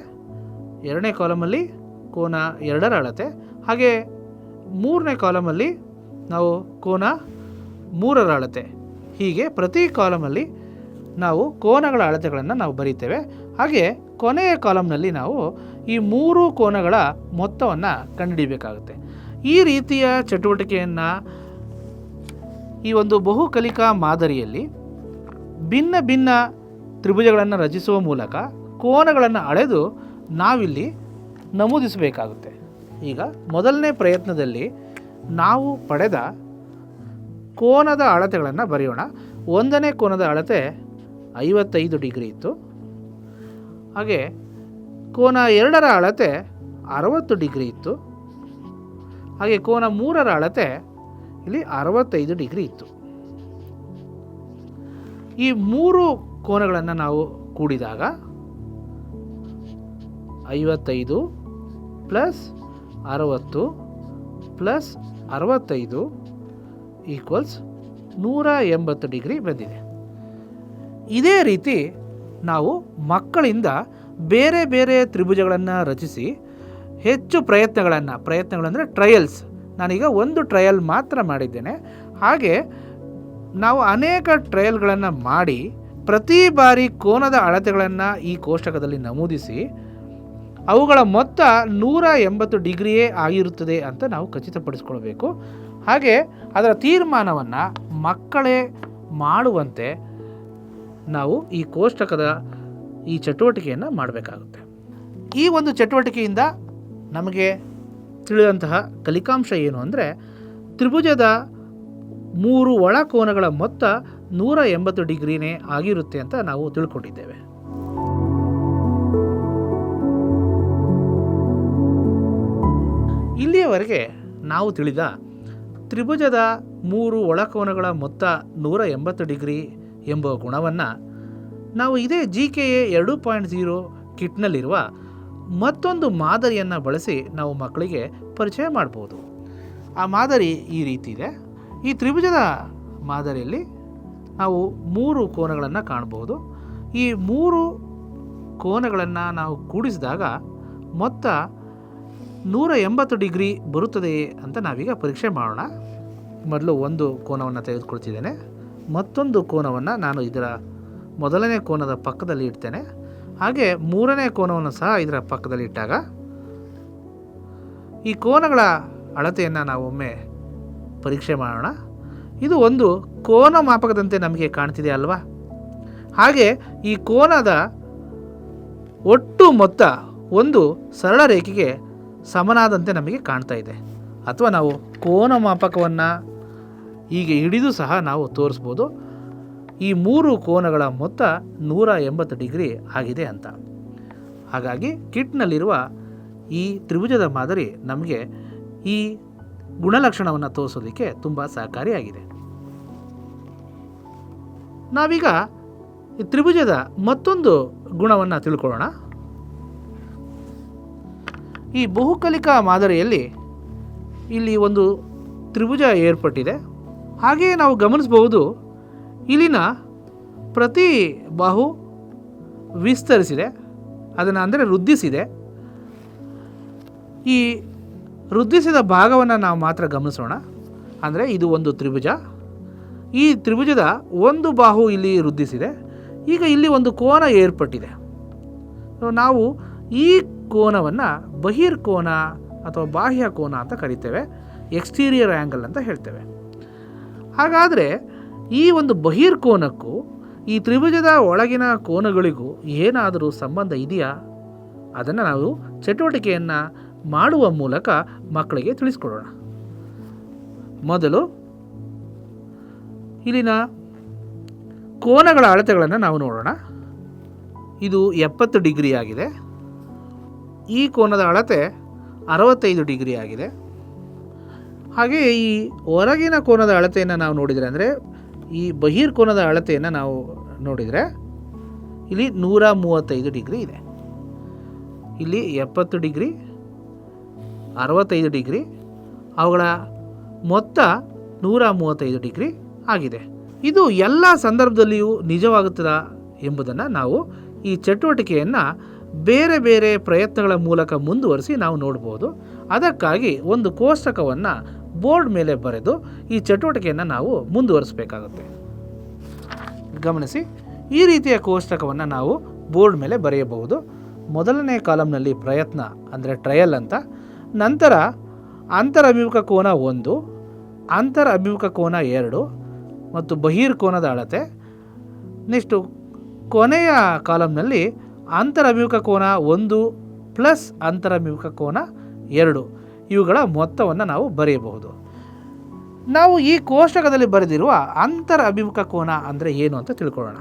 2ನೇ ಕಾಲಮಲ್ಲಿ ಕೋನ 2ರ ಅಳತೆ, ಹಾಗೆ 3ನೇ ಕಾಲಮಲ್ಲಿ ನಾವು ಕೋನ 3ರ ಅಳತೆ. ಹೀಗೆ ಪ್ರತಿ ಕಾಲಮಲ್ಲಿ ನಾವು ಕೋನಗಳ ಅಳತೆಗಳನ್ನು ನಾವು ಬರೀತೇವೆ. ಹಾಗೆ ಕೊನೆಯ ಕಾಲಮ್ನಲ್ಲಿ ನಾವು ಈ 3 ಕೋನಗಳ ಮೊತ್ತವನ್ನು ಕಂಡುಹಿಡಿಯಬೇಕಾಗುತ್ತೆ. ಈ ರೀತಿಯ ಚಟುವಟಿಕೆಯನ್ನು ಈ ಒಂದು ಬಹುಕಲಿಕಾ ಮಾದರಿಯಲ್ಲಿ ಭಿನ್ನ ಭಿನ್ನ ತ್ರಿಭುಜಗಳನ್ನು ರಚಿಸುವ ಮೂಲಕ ಕೋನಗಳನ್ನು ಅಳೆದು ನಾವಿಲ್ಲಿ ನಮೂದಿಸಬೇಕಾಗುತ್ತೆ. ಈಗ ಮೊದಲನೇ ಪ್ರಯತ್ನದಲ್ಲಿ ನಾವು ಪಡೆದ ಕೋನದ ಅಳತೆಗಳನ್ನು ಬರೆಯೋಣ. 1ನೇ ಕೋನದ ಅಳತೆ 55 ಡಿಗ್ರಿ ಇತ್ತು. ಹಾಗೆ ಕೋನ 2ರ ಅಳತೆ 60 ಡಿಗ್ರಿ ಇತ್ತು. ಹಾಗೆ ಕೋನ 3ರ ಅಳತೆ ಇಲ್ಲಿ 65 ಡಿಗ್ರಿ ಇತ್ತು. ಈ 3 ಕೋನಗಳನ್ನು ನಾವು ಕೂಡಿದಾಗ 55 ಪ್ಲಸ್ 60 ಪ್ಲಸ್ 65 ಈಕ್ವಲ್ಸ್ 180 ಡಿಗ್ರಿ ಬಂದಿದೆ. ಇದೇ ರೀತಿ ನಾವು ಮಕ್ಕಳಿಂದ ಬೇರೆ ಬೇರೆ ತ್ರಿಭುಜಗಳನ್ನು ರಚಿಸಿ ಹೆಚ್ಚು ಪ್ರಯತ್ನಗಳಂದರೆ ಟ್ರಯಲ್ಸ್, ನಾನೀಗ ಒಂದು ಟ್ರಯಲ್ ಮಾತ್ರ ಮಾಡಿದ್ದೇನೆ. ಹಾಗೆ ನಾವು ಅನೇಕ ಟ್ರಯಲ್ಗಳನ್ನು ಮಾಡಿ ಪ್ರತಿ ಬಾರಿ ಕೋನದ ಅಳತೆಗಳನ್ನು ಈ ಕೋಷ್ಟಕದಲ್ಲಿ ನಮೂದಿಸಿ ಅವುಗಳ ಮೊತ್ತ 180 ಡಿಗ್ರಿಯೇ ಆಗಿರುತ್ತದೆ ಅಂತ ನಾವು ಖಚಿತಪಡಿಸ್ಕೊಳ್ಬೇಕು. ಹಾಗೆ ಅದರ ತೀರ್ಮಾನವನ್ನು ಮಕ್ಕಳೇ ಮಾಡುವಂತೆ ನಾವು ಈ ಕೋಷ್ಟಕದ ಈ ಚಟುವಟಿಕೆಯನ್ನು ಮಾಡಬೇಕಾಗುತ್ತೆ. ಈ ಒಂದು ಚಟುವಟಿಕೆಯಿಂದ ನಮಗೆ ತಿಳಿದಂತಹ ಕಲಿಕಾಂಶ ಏನು ಅಂದರೆ, ತ್ರಿಭುಜದ 3 ಒಳಕೋನಗಳ ಮೊತ್ತ 180 ಡಿಗ್ರಿನೇ ಆಗಿರುತ್ತೆ ಅಂತ ನಾವು ತಿಳ್ಕೊಂಡಿದ್ದೇವೆ. ಇಲ್ಲಿಯವರೆಗೆ ನಾವು ತಿಳಿದ ತ್ರಿಭುಜದ 3 ಒಳಕೋನಗಳ ಮೊತ್ತ 180 ಡಿಗ್ರಿ ಎಂಬ ಗುಣವನ್ನು ನಾವು ಇದೇ GKA 2.0 ಕಿಟ್ನಲ್ಲಿರುವ ಮತ್ತೊಂದು ಮಾದರಿಯನ್ನು ಬಳಸಿ ನಾವು ಮಕ್ಕಳಿಗೆ ಪರಿಚಯ ಮಾಡ್ಬೋದು. ಆ ಮಾದರಿ ಈ ರೀತಿ ಇದೆ. ಈ ತ್ರಿಭುಜದ ಮಾದರಿಯಲ್ಲಿ ನಾವು 3 ಕೋನಗಳನ್ನು ಕಾಣಬಹುದು. ಈ 3 ಕೋನಗಳನ್ನು ನಾವು ಕೂಡಿಸಿದಾಗ ಮೊತ್ತ 180 ಡಿಗ್ರಿ ಬರುತ್ತದೆಯೇ ಅಂತ ನಾವೀಗ ಪರೀಕ್ಷೆ ಮಾಡೋಣ. ಮೊದಲು ಒಂದು ಕೋನವನ್ನು ತೆಗೆದುಕೊಳ್ತಿದ್ದೇನೆ. ಮತ್ತೊಂದು ಕೋನವನ್ನು ನಾನು ಇದರ ಮೊದಲನೇ ಕೋನದ ಪಕ್ಕದಲ್ಲಿ ಇಡ್ತೇನೆ. ಹಾಗೆ ಮೂರನೇ ಕೋನವನ್ನು ಸಹ ಇದರ ಪಕ್ಕದಲ್ಲಿ ಇಟ್ಟಾಗ ಈ ಕೋನಗಳ ಅಳತೆಯನ್ನು ನಾವು ಒಮ್ಮೆ ಪರೀಕ್ಷೆ ಮಾಡೋಣ. ಇದು ಒಂದು ಕೋನ ಮಾಪಕದಂತೆ ನಮಗೆ ಕಾಣ್ತಿದೆ ಅಲ್ವಾ? ಹಾಗೆ ಈ ಕೋನದ ಒಟ್ಟು ಮೊತ್ತ ಒಂದು ಸರಳ ರೇಖೆಗೆ ಸಮನಾದಂತೆ ನಮಗೆ ಕಾಣ್ತಾ ಇದೆ. ಅಥವಾ ನಾವು ಕೋನ ಮಾಪಕವನ್ನು ಹೀಗೆ ಹಿಡಿದು ಸಹ ನಾವು ತೋರಿಸ್ಬೋದು ಈ 3 ಕೋನಗಳ ಮೊತ್ತ 180 ಡಿಗ್ರಿ ಆಗಿದೆ ಅಂತ. ಹಾಗಾಗಿ ಕಿಟ್ನಲ್ಲಿರುವ ಈ ತ್ರಿಭುಜದ ಮಾದರಿ ನಮಗೆ ಈ ಗುಣಲಕ್ಷಣವನ್ನು ತೋರಿಸೋದಕ್ಕೆ ತುಂಬ ಸಹಕಾರಿಯಾಗಿದೆ. ನಾವೀಗ ಈ ತ್ರಿಭುಜದ ಮತ್ತೊಂದು ಗುಣವನ್ನು ತಿಳ್ಕೊಳ್ಳೋಣ. ಈ ಬಹುಕಲಿಕಾ ಮಾದರಿಯಲ್ಲಿ ಇಲ್ಲಿ ಒಂದು ತ್ರಿಭುಜ ಏರ್ಪಟ್ಟಿದೆ. ಹಾಗೆಯೇ ನಾವು ಗಮನಿಸಬಹುದು ಇಲ್ಲಿನ ಪ್ರತಿ ಬಾಹು ವಿಸ್ತರಿಸಿದೆ, ಅದನ್ನು ಅಂದರೆ ವೃದ್ಧಿಸಿದೆ. ಈ ವೃದ್ಧಿಸಿದ ಭಾಗವನ್ನು ನಾವು ಮಾತ್ರ ಗಮನಿಸೋಣ. ಅಂದರೆ ಇದು ಒಂದು ತ್ರಿಭುಜ. ಈ ತ್ರಿಭುಜದ ಒಂದು ಬಾಹು ಇಲ್ಲಿ ವೃದ್ಧಿಸಿದೆ. ಈಗ ಇಲ್ಲಿ ಒಂದು ಕೋನ ಏರ್ಪಟ್ಟಿದೆ. ನಾವು ಈ ಕೋನವನ್ನು ಬಹಿರ್ಕೋನ ಅಥವಾ ಬಾಹ್ಯ ಕೋನ ಅಂತ ಕರಿತೇವೆ, ಎಕ್ಸ್ಟೀರಿಯರ್ ಆ್ಯಂಗಲ್ ಅಂತ ಹೇಳ್ತೇವೆ. ಹಾಗಾದರೆ ಈ ಒಂದು ಬಹಿರ್ಕೋನಕ್ಕೂ ಈ ತ್ರಿಭುಜದ ಒಳಗಿನ ಕೋನಗಳಿಗೂ ಏನಾದರೂ ಸಂಬಂಧ ಇದೆಯಾ? ಅದನ್ನು ನಾವು ಚಟುವಟಿಕೆಯನ್ನು ಮಾಡುವ ಮೂಲಕ ಮಕ್ಕಳಿಗೆ ತಿಳಿಸ್ಕೊಡೋಣ. ಮೊದಲು ಇಲ್ಲಿನ ಕೋನಗಳ ಅಳತೆಗಳನ್ನು ನಾವು ನೋಡೋಣ. ಇದು 70 ಡಿಗ್ರಿ ಆಗಿದೆ. ಈ ಕೋನದ ಅಳತೆ 65 ಡಿಗ್ರಿ ಆಗಿದೆ. ಹಾಗೆ ಈ ಹೊರಗಿನ ಕೋನದ ಅಳತೆಯನ್ನು ನಾವು ನೋಡಿದರೆ, ಅಂದರೆ ಈ ಬಹಿರ್ಕೋನದ ಅಳತೆಯನ್ನು ನಾವು ನೋಡಿದರೆ ಇಲ್ಲಿ 135 ಡಿಗ್ರಿ ಇದೆ. ಇಲ್ಲಿ 70 ಡಿಗ್ರಿ, 65 ಡಿಗ್ರಿ, ಅವುಗಳ ಮೊತ್ತ 135 ಡಿಗ್ರಿ ಆಗಿದೆ. ಇದು ಎಲ್ಲ ಸಂದರ್ಭದಲ್ಲಿಯೂ ನಿಜವಾಗುತ್ತದಾ ಎಂಬುದನ್ನು ನಾವು ಈ ಚಟುವಟಿಕೆಯನ್ನು ಬೇರೆ ಬೇರೆ ಪ್ರಯತ್ನಗಳ ಮೂಲಕ ಮುಂದುವರಿಸಿ ನಾವು ನೋಡ್ಬೋದು. ಅದಕ್ಕಾಗಿ ಒಂದು ಕೋಷ್ಟಕವನ್ನು ಬೋರ್ಡ್ ಮೇಲೆ ಬರೆದು ಈ ಚಟುವಟಿಕೆಯನ್ನು ನಾವು ಮುಂದುವರಿಸಬೇಕಾಗುತ್ತೆ. ಗಮನಿಸಿ, ಈ ರೀತಿಯ ಕೋಷ್ಟಕವನ್ನು ನಾವು ಬೋರ್ಡ್ ಮೇಲೆ ಬರೆಯಬಹುದು. ಮೊದಲನೇ ಕಾಲಮ್ನಲ್ಲಿ ಪ್ರಯತ್ನ ಅಂದರೆ ಟ್ರಯಲ್ ಅಂತ, ನಂತರ ಅಂತರ ಅಭಿಮುಖ ಕೋನ 1, ಅಂತರ ಅಭಿಮುಖ ಕೋನ 2 ಮತ್ತು ಬಹಿರ್ಕೋನದ ಅಳತೆ. ನೆಕ್ಸ್ಟು ಕೊನೆಯ ಕಾಲಮ್ನಲ್ಲಿ ಅಂತರ ಅಭಿಮುಖ ಕೋನ 1 ಪ್ಲಸ್ ಅಂತರ ಅಭಿಮುಖ ಕೋನ 2 ಇವುಗಳ ಮೊತ್ತವನ್ನು ನಾವು ಬರೆಯಬಹುದು. ನಾವು ಈ ಕೋಷ್ಟಕದಲ್ಲಿ ಬರೆದಿರುವ ಅಂತರ ಅಭಿಮುಖ ಕೋನ ಅಂದರೆ ಏನು ಅಂತ ತಿಳ್ಕೊಳ್ಳೋಣ.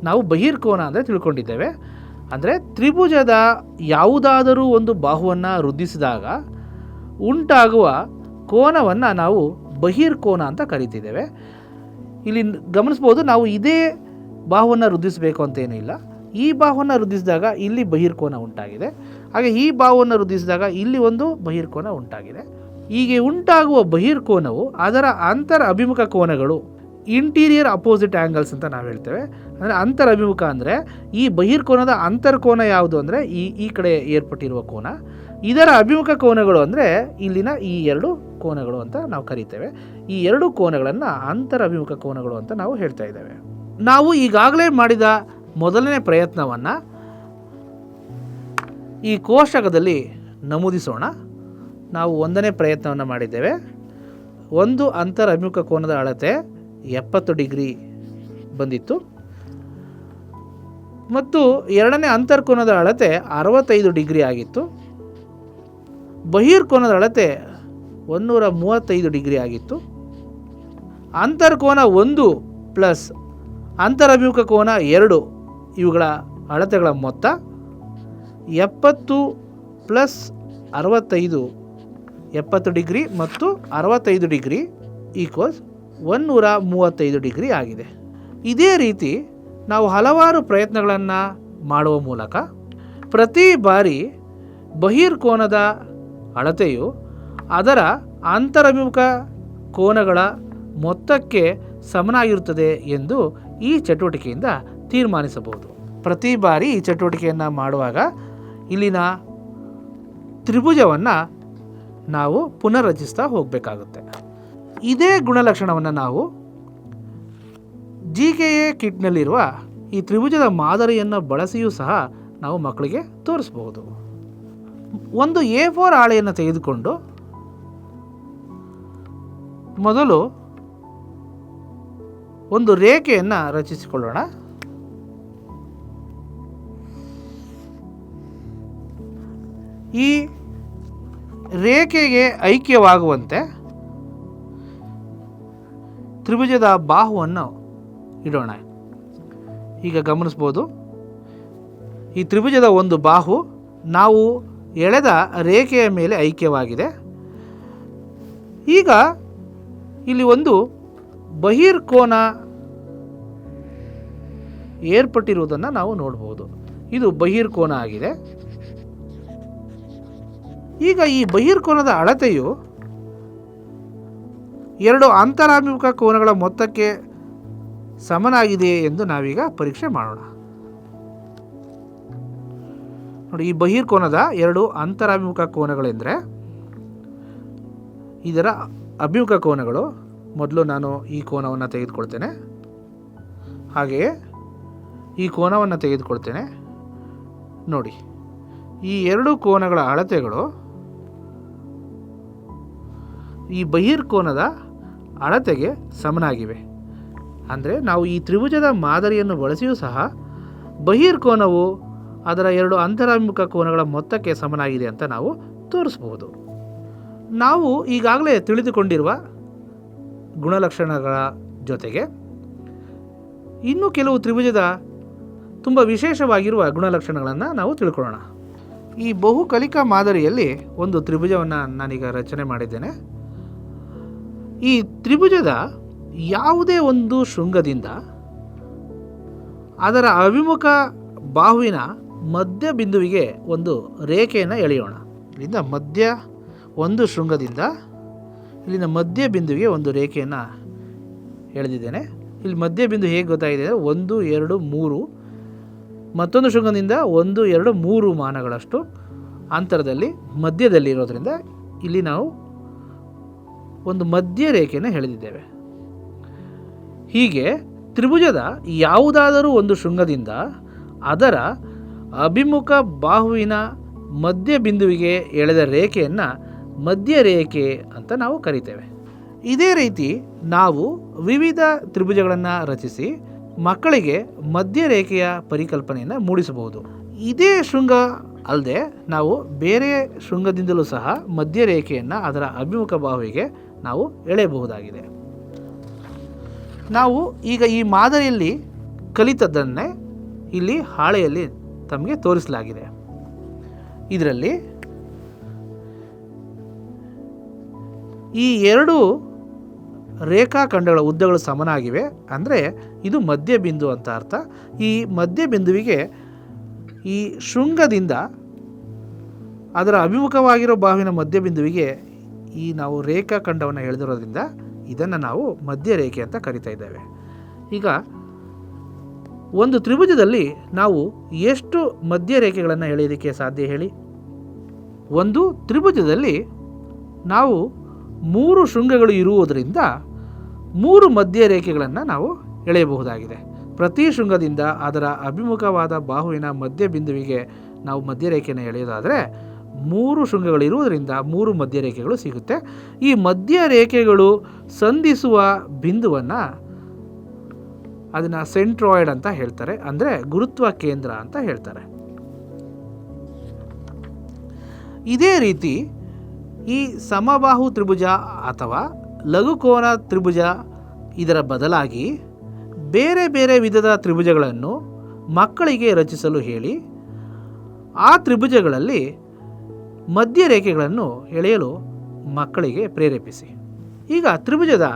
ನಾವು ಬಹಿರ್ಕೋನ ಅಂದರೆ ತಿಳ್ಕೊಂಡಿದ್ದೇವೆ. ಅಂದರೆ ತ್ರಿಭುಜದ ಯಾವುದಾದರೂ ಒಂದು ಬಾಹುವನ್ನು ವೃದ್ಧಿಸಿದಾಗ ಉಂಟಾಗುವ ಕೋನವನ್ನು ನಾವು ಬಹಿರ್ಕೋನ ಅಂತ ಕರಿತಿದ್ದೇವೆ. ಇಲ್ಲಿ ಗಮನಿಸ್ಬೋದು, ನಾವು ಇದೇ ಬಾಹುವನ್ನು ವೃದ್ಧಿಸಬೇಕು ಅಂತೇನಿಲ್ಲ. ಈ ಬಾಹುವನ್ನು ವೃದ್ಧಿಸಿದಾಗ ಇಲ್ಲಿ ಬಹಿರ್ಕೋನ ಉಂಟಾಗಿದೆ. ಹಾಗೆ ಈ ಬಾಹುವನ್ನು ವೃದ್ಧಿಸಿದಾಗ ಇಲ್ಲಿ ಒಂದು ಬಹಿರ್ಕೋನ ಉಂಟಾಗಿದೆ. ಹೀಗೆ ಉಂಟಾಗುವ ಬಹಿರ್ಕೋನವು ಅದರ ಅಂತರ ಅಭಿಮುಖ ಕೋನಗಳು, ಇಂಟೀರಿಯರ್ ಅಪೋಸಿಟ್ ಆ್ಯಂಗಲ್ಸ್ ಅಂತ ನಾವು ಹೇಳ್ತೇವೆ. ಅಂದರೆ ಅಂತರ ಅಭಿಮುಖ ಅಂದರೆ ಈ ಬಹಿರ್ಕೋನದ ಅಂತರ್ಕೋನ ಯಾವುದು ಅಂದರೆ ಈ ಕಡೆ ಏರ್ಪಟ್ಟಿರುವ ಕೋನ, ಇದರ ಅಭಿಮುಖ ಕೋನಗಳು ಅಂದರೆ ಇಲ್ಲಿನ ಈ ಎರಡು ಕೋನಗಳು ಅಂತ ನಾವು ಕರಿತೇವೆ. ಈ ಎರಡು ಕೋನಗಳನ್ನು ಅಂತರ ಅಭಿಮುಖ ಕೋನಗಳು ಅಂತ ನಾವು ಹೇಳ್ತಾ ಇದ್ದೇವೆ. ನಾವು ಈಗಾಗಲೇ ಮಾಡಿದ ಮೊದಲನೇ ಪ್ರಯತ್ನವನ್ನು ಈ ಕೋಷ್ಟಕದಲ್ಲಿ ನಮೂದಿಸೋಣ. ನಾವು ಒಂದನೇ ಪ್ರಯತ್ನವನ್ನು ಮಾಡಿದ್ದೇವೆ. ಒಂದು ಅಂತರ ಅಭಿಮುಖ ಕೋನದ ಅಳತೆ 70 ಡಿಗ್ರಿ ಬಂದಿತ್ತು ಮತ್ತು ಎರಡನೇ ಅಂತರ್ಕೋನದ ಅಳತೆ 65 ಡಿಗ್ರಿ ಆಗಿತ್ತು. ಬಹಿರ್ಕೋನದ ಅಳತೆ 135 ಡಿಗ್ರಿ ಆಗಿತ್ತು. ಅಂತರ್ಕೋನ 1 ಪ್ಲಸ್ ಅಂತರಭಿಮುಖ ಕೋನ 2 ಇವುಗಳ ಅಳತೆಗಳ ಮೊತ್ತ 70 ಪ್ಲಸ್ 65 70 ಡಿಗ್ರಿ ಮತ್ತು 65 ಡಿಗ್ರಿ ಈಕ್ವಲ್ಸ್ 135 ಡಿಗ್ರಿ ಆಗಿದೆ. ಇದೇ ರೀತಿ ನಾವು ಹಲವಾರು ಪ್ರಯತ್ನಗಳನ್ನು ಮಾಡುವ ಮೂಲಕ ಪ್ರತಿ ಬಾರಿ ಬಹಿರ್ಕೋನದ ಅಳತೆಯು ಅದರ ಅಂತರಭಿಮುಖ ಕೋನಗಳ ಮೊತ್ತಕ್ಕೆ ಸಮನಾಗಿರುತ್ತದೆ ಎಂದು ಈ ಚಟುವಟಿಕೆಯಿಂದ ತೀರ್ಮಾನಿಸಬಹುದು. ಪ್ರತಿ ಬಾರಿ ಈ ಚಟುವಟಿಕೆಯನ್ನು ಮಾಡುವಾಗ ಇಲ್ಲಿನ ತ್ರಿಭುಜವನ್ನು ನಾವು ಪುನರ್ರಚಿಸ್ತಾ ಹೋಗಬೇಕಾಗುತ್ತೆ. ಇದೇ ಗುಣಲಕ್ಷಣವನ್ನು ನಾವು GKA ಕಿಟ್ನಲ್ಲಿರುವ ಈ ತ್ರಿಭುಜದ ಮಾದರಿಯನ್ನು ಬಳಸಿಯೂ ಸಹ ನಾವು ಮಕ್ಕಳಿಗೆ ತೋರಿಸಬಹುದು. ಒಂದು A4 ಹಾಳೆಯನ್ನು ತೆಗೆದುಕೊಂಡು ಮೊದಲು ಒಂದು ರೇಖೆಯನ್ನು ರಚಿಸಿಕೊಳ್ಳೋಣ. ಈ ರೇಖೆಗೆ ಐಕ್ಯವಾಗುವಂತೆ ತ್ರಿಭುಜದ ಬಾಹುವನ್ನು ಇಡೋಣ. ಈಗ ಗಮನಿಸ್ಬೋದು, ಈ ತ್ರಿಭುಜದ ಒಂದು ಬಾಹು ನಾವು ಎಳೆದ ರೇಖೆಯ ಮೇಲೆ ಐಕ್ಯವಾಗಿದೆ. ಈಗ ಇಲ್ಲಿ ಒಂದು ಬಹಿರ್ಕೋನ ಏರ್ಪಟ್ಟಿರುವುದನ್ನು ನಾವು ನೋಡ್ಬೋದು. ಇದು ಬಹಿರ್ಕೋನ ಆಗಿದೆ. ಈಗ ಈ ಬಹಿರ್ಕೋನದ ಅಳತೆಯು ಎರಡು ಅಂತರಾಭಿಮುಖ ಕೋನಗಳ ಮೊತ್ತಕ್ಕೆ ಸಮನಾಗಿದೆಯೇ ಎಂದು ನಾವೀಗ ಪರೀಕ್ಷೆ ಮಾಡೋಣ. ನೋಡಿ, ಈ ಬಹಿರ್ಕೋನದ ಎರಡು ಅಂತರಾಭಿಮುಖ ಕೋನಗಳೆಂದರೆ ಇದರ ಅಭಿಮುಖ ಕೋನಗಳು. ಮೊದಲು ನಾನು ಈ ಕೋನವನ್ನು ತೆಗೆದುಕೊಳ್ತೇನೆ, ಹಾಗೆಯೇ ಈ ಕೋನವನ್ನು ತೆಗೆದುಕೊಳ್ತೇನೆ. ನೋಡಿ, ಈ ಎರಡು ಕೋನಗಳ ಅಳತೆಗಳು ಈ ಬಹಿರ್ಕೋನದ ಅಳತೆಗೆ ಸಮನಾಗಿವೆ. ಅಂದರೆ ನಾವು ಈ ತ್ರಿಭುಜದ ಮಾದರಿಯನ್ನು ಬಳಸಿಯೂ ಸಹ ಬಹಿರ್ಕೋನವು ಅದರ ಎರಡು ಅಂತರಾಭಿಮುಖ ಕೋನಗಳ ಮೊತ್ತಕ್ಕೆ ಸಮನಾಗಿದೆ ಅಂತ ನಾವು ತೋರಿಸಬಹುದು. ನಾವು ಈಗಾಗಲೇ ತಿಳಿದುಕೊಂಡಿರುವ ಗುಣಲಕ್ಷಣಗಳ ಜೊತೆಗೆ ಇನ್ನೂ ಕೆಲವು ತ್ರಿಭುಜದ ತುಂಬ ವಿಶೇಷವಾಗಿರುವ ಗುಣಲಕ್ಷಣಗಳನ್ನು ನಾವು ತಿಳ್ಕೊಳ್ಳೋಣ. ಈ ಬಹುಕಲಿಕಾ ಮಾದರಿಯಲ್ಲಿ ಒಂದು ತ್ರಿಭುಜವನ್ನು ನಾನೀಗ ರಚನೆ ಮಾಡಿದ್ದೇನೆ. ಈ ತ್ರಿಭುಜದ ಯಾವುದೇ ಒಂದು ಶೃಂಗದಿಂದ ಅದರ ಅಭಿಮುಖ ಬಾಹುವಿನ ಮಧ್ಯ ಬಿಂದುವಿಗೆ ಒಂದು ರೇಖೆಯನ್ನು ಎಳೆಯೋಣ. ಇಲ್ಲಿಂದ ಒಂದು ಶೃಂಗದಿಂದ ಇಲ್ಲಿಂದ ಮಧ್ಯ ಬಿಂದುವಿಗೆ ಒಂದು ರೇಖೆಯನ್ನು ಎಳೆದಿದ್ದೇನೆ. ಇಲ್ಲಿ ಮಧ್ಯ ಬಿಂದು ಹೇಗೆ ಗೊತ್ತಾಗಿದೆ ಅಂದರೆ 1, 2, 3, ಮತ್ತೊಂದು ಶೃಂಗದಿಂದ 1, 2, 3 ಮಾನಗಳಷ್ಟು ಅಂತರದಲ್ಲಿ ಮಧ್ಯದಲ್ಲಿರೋದ್ರಿಂದ ಇಲ್ಲಿ ನಾವು ಒಂದು ಮಧ್ಯ ರೇಖೆಯನ್ನು ಎಳೆದಿದ್ದೇವೆ. ಹೀಗೆ ತ್ರಿಭುಜದ ಯಾವುದಾದರೂ ಒಂದು ಶೃಂಗದಿಂದ ಅದರ ಅಭಿಮುಖ ಬಾಹುವಿನ ಮಧ್ಯ ಬಿಂದುವಿಗೆ ಎಳೆದ ರೇಖೆಯನ್ನು ಮಧ್ಯ ರೇಖೆ ಅಂತ ನಾವು ಕರಿತೇವೆ. ಇದೇ ರೀತಿ ನಾವು ವಿವಿಧ ತ್ರಿಭುಜಗಳನ್ನು ರಚಿಸಿ ಮಕ್ಕಳಿಗೆ ಮಧ್ಯ ರೇಖೆಯ ಪರಿಕಲ್ಪನೆಯನ್ನು ಮೂಡಿಸಬಹುದು. ಇದೇ ಶೃಂಗ ಅಲ್ಲದೆ ನಾವು ಬೇರೆ ಶೃಂಗದಿಂದಲೂ ಸಹ ಮಧ್ಯ ರೇಖೆಯನ್ನು ಅದರ ಅಭಿಮುಖ ಬಾಹುವಿಗೆ ನಾವು ಎಳೆಯಬಹುದಾಗಿದೆ. ನಾವು ಈಗ ಈ ಮಾದರಿಯಲ್ಲಿ ಕಲಿತದ್ದನ್ನೇ ಇಲ್ಲಿ ಹಾಳೆಯಲ್ಲಿ ತಮಗೆ ತೋರಿಸಲಾಗಿದೆ. ಇದರಲ್ಲಿ ಈ ಎರಡು ರೇಖಾಖಂಡಗಳ ಉದ್ದಗಳು ಸಮನಾಗಿವೆ, ಅಂದರೆ ಇದು ಮಧ್ಯ ಬಿಂದು ಅಂತ ಅರ್ಥ. ಈ ಮಧ್ಯ ಬಿಂದುವಿಗೆ ಈ ಶೃಂಗದಿಂದ ಅದರ ಅಭಿಮುಖವಾಗಿರೋ ಬಾಹುವಿನ ಮಧ್ಯಬಿಂದುವಿಗೆ ಈ ನಾವು ರೇಖಾಖಂಡವನ್ನು ಎಳೆದಿರೋದ್ರಿಂದ ಇದನ್ನು ನಾವು ಮಧ್ಯರೇಖೆ ಅಂತ ಕರಿತಾ ಇದ್ದೇವೆ. ಈಗ ಒಂದು ತ್ರಿಭುಜದಲ್ಲಿ ನಾವು ಎಷ್ಟು ಮಧ್ಯರೇಖೆಗಳನ್ನು ಎಳೆಯೋದಕ್ಕೆ ಸಾಧ್ಯ ಹೇಳಿ? ಒಂದು ತ್ರಿಭುಜದಲ್ಲಿ ನಾವು 3 ಶೃಂಗಗಳು ಇರುವುದರಿಂದ 3 ಮಧ್ಯರೇಖೆಗಳನ್ನು ನಾವು ಎಳೆಯಬಹುದಾಗಿದೆ. ಪ್ರತಿ ಶೃಂಗದಿಂದ ಅದರ ಅಭಿಮುಖವಾದ ಬಾಹುವಿನ ಮಧ್ಯಬಿಂದುವಿಗೆ ನಾವು ಮಧ್ಯರೇಖೆಯನ್ನು ಎಳೆಯೋದಾದರೆ 3 ಶೃಂಗಗಳಿರುವುದರಿಂದ 3 ಮಧ್ಯರೇಖೆಗಳು ಸಿಗುತ್ತೆ. ಈ ಮಧ್ಯರೇಖೆಗಳು ಸಂಧಿಸುವ ಬಿಂದುವನ್ನು ಅದನ್ನು ಸೆಂಟ್ರಾಯ್ಡ್ ಅಂತ ಹೇಳ್ತಾರೆ, ಅಂದರೆ ಗುರುತ್ವ ಕೇಂದ್ರ ಅಂತ ಹೇಳ್ತಾರೆ. ಇದೇ ರೀತಿ ಈ ಸಮಬಾಹು ತ್ರಿಭುಜ ಅಥವಾ ಲಘುಕೋನ ತ್ರಿಭುಜ ಇದರ ಬದಲಾಗಿ ಬೇರೆ ಬೇರೆ ವಿಧದ ತ್ರಿಭುಜಗಳನ್ನು ಮಕ್ಕಳಿಗೆ ರಚಿಸಲು ಹೇಳಿ ಆ ತ್ರಿಭುಜಗಳಲ್ಲಿ ಮಧ್ಯರೇಖೆಗಳನ್ನು ಎಳೆಯಲು ಮಕ್ಕಳಿಗೆ ಪ್ರೇರೇಪಿಸಿ. ಈಗ ತ್ರಿಭುಜದ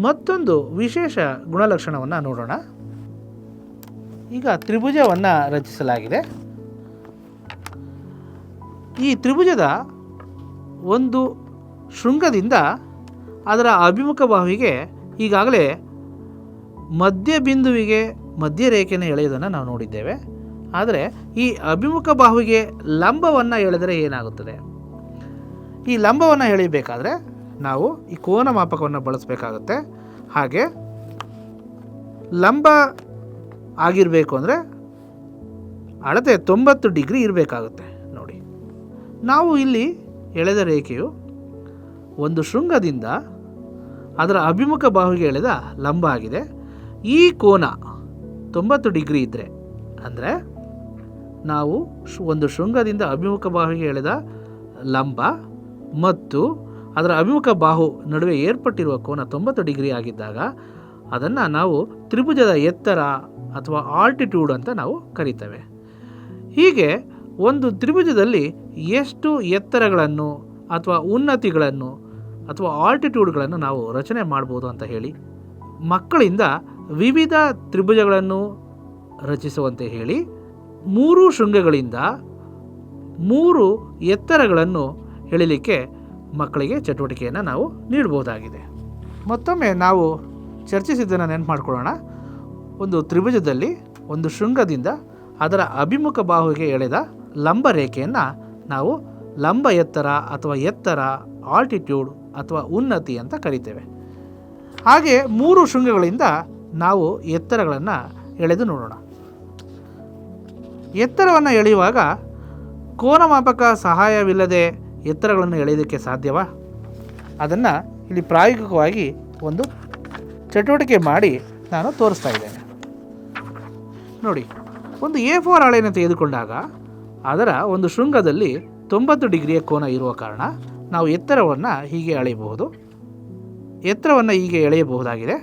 ಮತ್ತೊಂದು ವಿಶೇಷ ಗುಣಲಕ್ಷಣವನ್ನು ನೋಡೋಣ. ಈಗ ತ್ರಿಭುಜವನ್ನು ರಚಿಸಲಾಗಿದೆ. ಈ ತ್ರಿಭುಜದ ಒಂದು ಶೃಂಗದಿಂದ ಅದರ ಅಭಿಮುಖ ಬಾಹುವಿಗೆ ಈಗಾಗಲೇ ಮಧ್ಯಬಿಂದುವಿಗೆ ಮಧ್ಯರೇಖೆಯನ್ನು ಎಳೆಯೋದನ್ನು ನಾವು ನೋಡಿದ್ದೇವೆ. ಆದರೆ ಈ ಅಭಿಮುಖ ಬಾಹುವಿಗೆ ಲಂಬವನ್ನು ಎಳೆದರೆ ಏನಾಗುತ್ತದೆ? ಈ ಲಂಬವನ್ನು ಎಳೆಯಬೇಕಾದ್ರೆ ನಾವು ಈ ಕೋನ ಮಾಪಕವನ್ನು ಬಳಸಬೇಕಾಗುತ್ತೆ. ಹಾಗೆ ಲಂಬ ಆಗಿರಬೇಕು ಅಂದರೆ ಅಳತೆ 90 ಡಿಗ್ರಿ ಇರಬೇಕಾಗುತ್ತೆ. ನೋಡಿ, ನಾವು ಇಲ್ಲಿ ಎಳೆದ ರೇಖೆಯು ಒಂದು ಶೃಂಗದಿಂದ ಅದರ ಅಭಿಮುಖ ಬಾಹುವಿಗೆ ಎಳೆದ ಲಂಬ ಆಗಿದೆ. ಈ ಕೋನ 90 ಡಿಗ್ರಿ ಇದ್ದರೆ ಅಂದರೆ ನಾವು ಒಂದು ಶೃಂಗದಿಂದ ಅಭಿಮುಖ ಬಾಹುವಿಗೆ ಎಳೆದ ಲಂಬ ಮತ್ತು ಅದರ ಅಭಿಮುಖ ಬಾಹು ನಡುವೆ ಏರ್ಪಟ್ಟಿರುವ ಕೋನ 90 ಡಿಗ್ರಿ ಆಗಿದ್ದಾಗ ಅದನ್ನು ನಾವು ತ್ರಿಭುಜದ ಎತ್ತರ ಅಥವಾ ಆಲ್ಟಿಟ್ಯೂಡ್ ಅಂತ ನಾವು ಕರಿತೇವೆ. ಹೀಗೆ ಒಂದು ತ್ರಿಭುಜದಲ್ಲಿ ಎಷ್ಟು ಎತ್ತರಗಳನ್ನು ಅಥವಾ ಉನ್ನತಿಗಳನ್ನು ಅಥವಾ ಆಲ್ಟಿಟ್ಯೂಡ್ಗಳನ್ನು ನಾವು ರಚನೆ ಮಾಡ್ಬೋದು ಅಂತ ಹೇಳಿ ಮಕ್ಕಳಿಂದ ವಿವಿಧ ತ್ರಿಭುಜಗಳನ್ನು ರಚಿಸುವಂತೆ ಹೇಳಿ 3 ಶೃಂಗಗಳಿಂದ 3 ಎತ್ತರಗಳನ್ನು ಎಳಿಲಿಕ್ಕೆ ಮಕ್ಕಳಿಗೆ ಚಟುವಟಿಕೆಯನ್ನು ನಾವು ನೀಡಬಹುದಾಗಿದೆ. ಮತ್ತೊಮ್ಮೆ ನಾವು ಚರ್ಚಿಸಿದ್ದನ್ನು ನೆನಪು ಮಾಡ್ಕೊಳ್ಳೋಣ. ಒಂದು ತ್ರಿಭುಜದಲ್ಲಿ ಒಂದು ಶೃಂಗದಿಂದ ಅದರ ಅಭಿಮುಖ ಬಾಹುವಿಗೆ ಎಳೆದ ಲಂಬ ರೇಖೆಯನ್ನು ನಾವು ಲಂಬ ಎತ್ತರ ಅಥವಾ ಎತ್ತರ, ಆಲ್ಟಿಟ್ಯೂಡ್ ಅಥವಾ ಉನ್ನತಿ ಅಂತ ಕರಿತೇವೆ. ಹಾಗೆ 3 ಶೃಂಗಗಳಿಂದ ನಾವು ಎತ್ತರಗಳನ್ನು ಎಳೆದು ನೋಡೋಣ. ಎತ್ತರವನ್ನು ಎಳೆಯುವಾಗ ಕೋನಮಾಪಕ ಸಹಾಯವಿಲ್ಲದೆ ಎತ್ತರಗಳನ್ನು ಎಳೆಯೋದಕ್ಕೆ ಸಾಧ್ಯವಾ? ಅದನ್ನು ಇಲ್ಲಿ ಪ್ರಾಯೋಗಿಕವಾಗಿ ಒಂದು ಚಟುವಟಿಕೆ ಮಾಡಿ ನಾನು ತೋರಿಸ್ತಾ ಇದ್ದೇನೆ. ನೋಡಿ, ಒಂದು A4 ಹಾಳೆಯನ್ನು ತೆಗೆದುಕೊಂಡಾಗ ಅದರ ಒಂದು ಶೃಂಗದಲ್ಲಿ 90 ಡಿಗ್ರಿಯ ಕೋನ ಇರುವ ಕಾರಣ ನಾವು ಎತ್ತರವನ್ನು ಹೀಗೆ ಎಳೆಯಬಹುದು. ಎತ್ತರವನ್ನು ಹೀಗೆ ಎಳೆಯಬಹುದಾಗಿದೆ.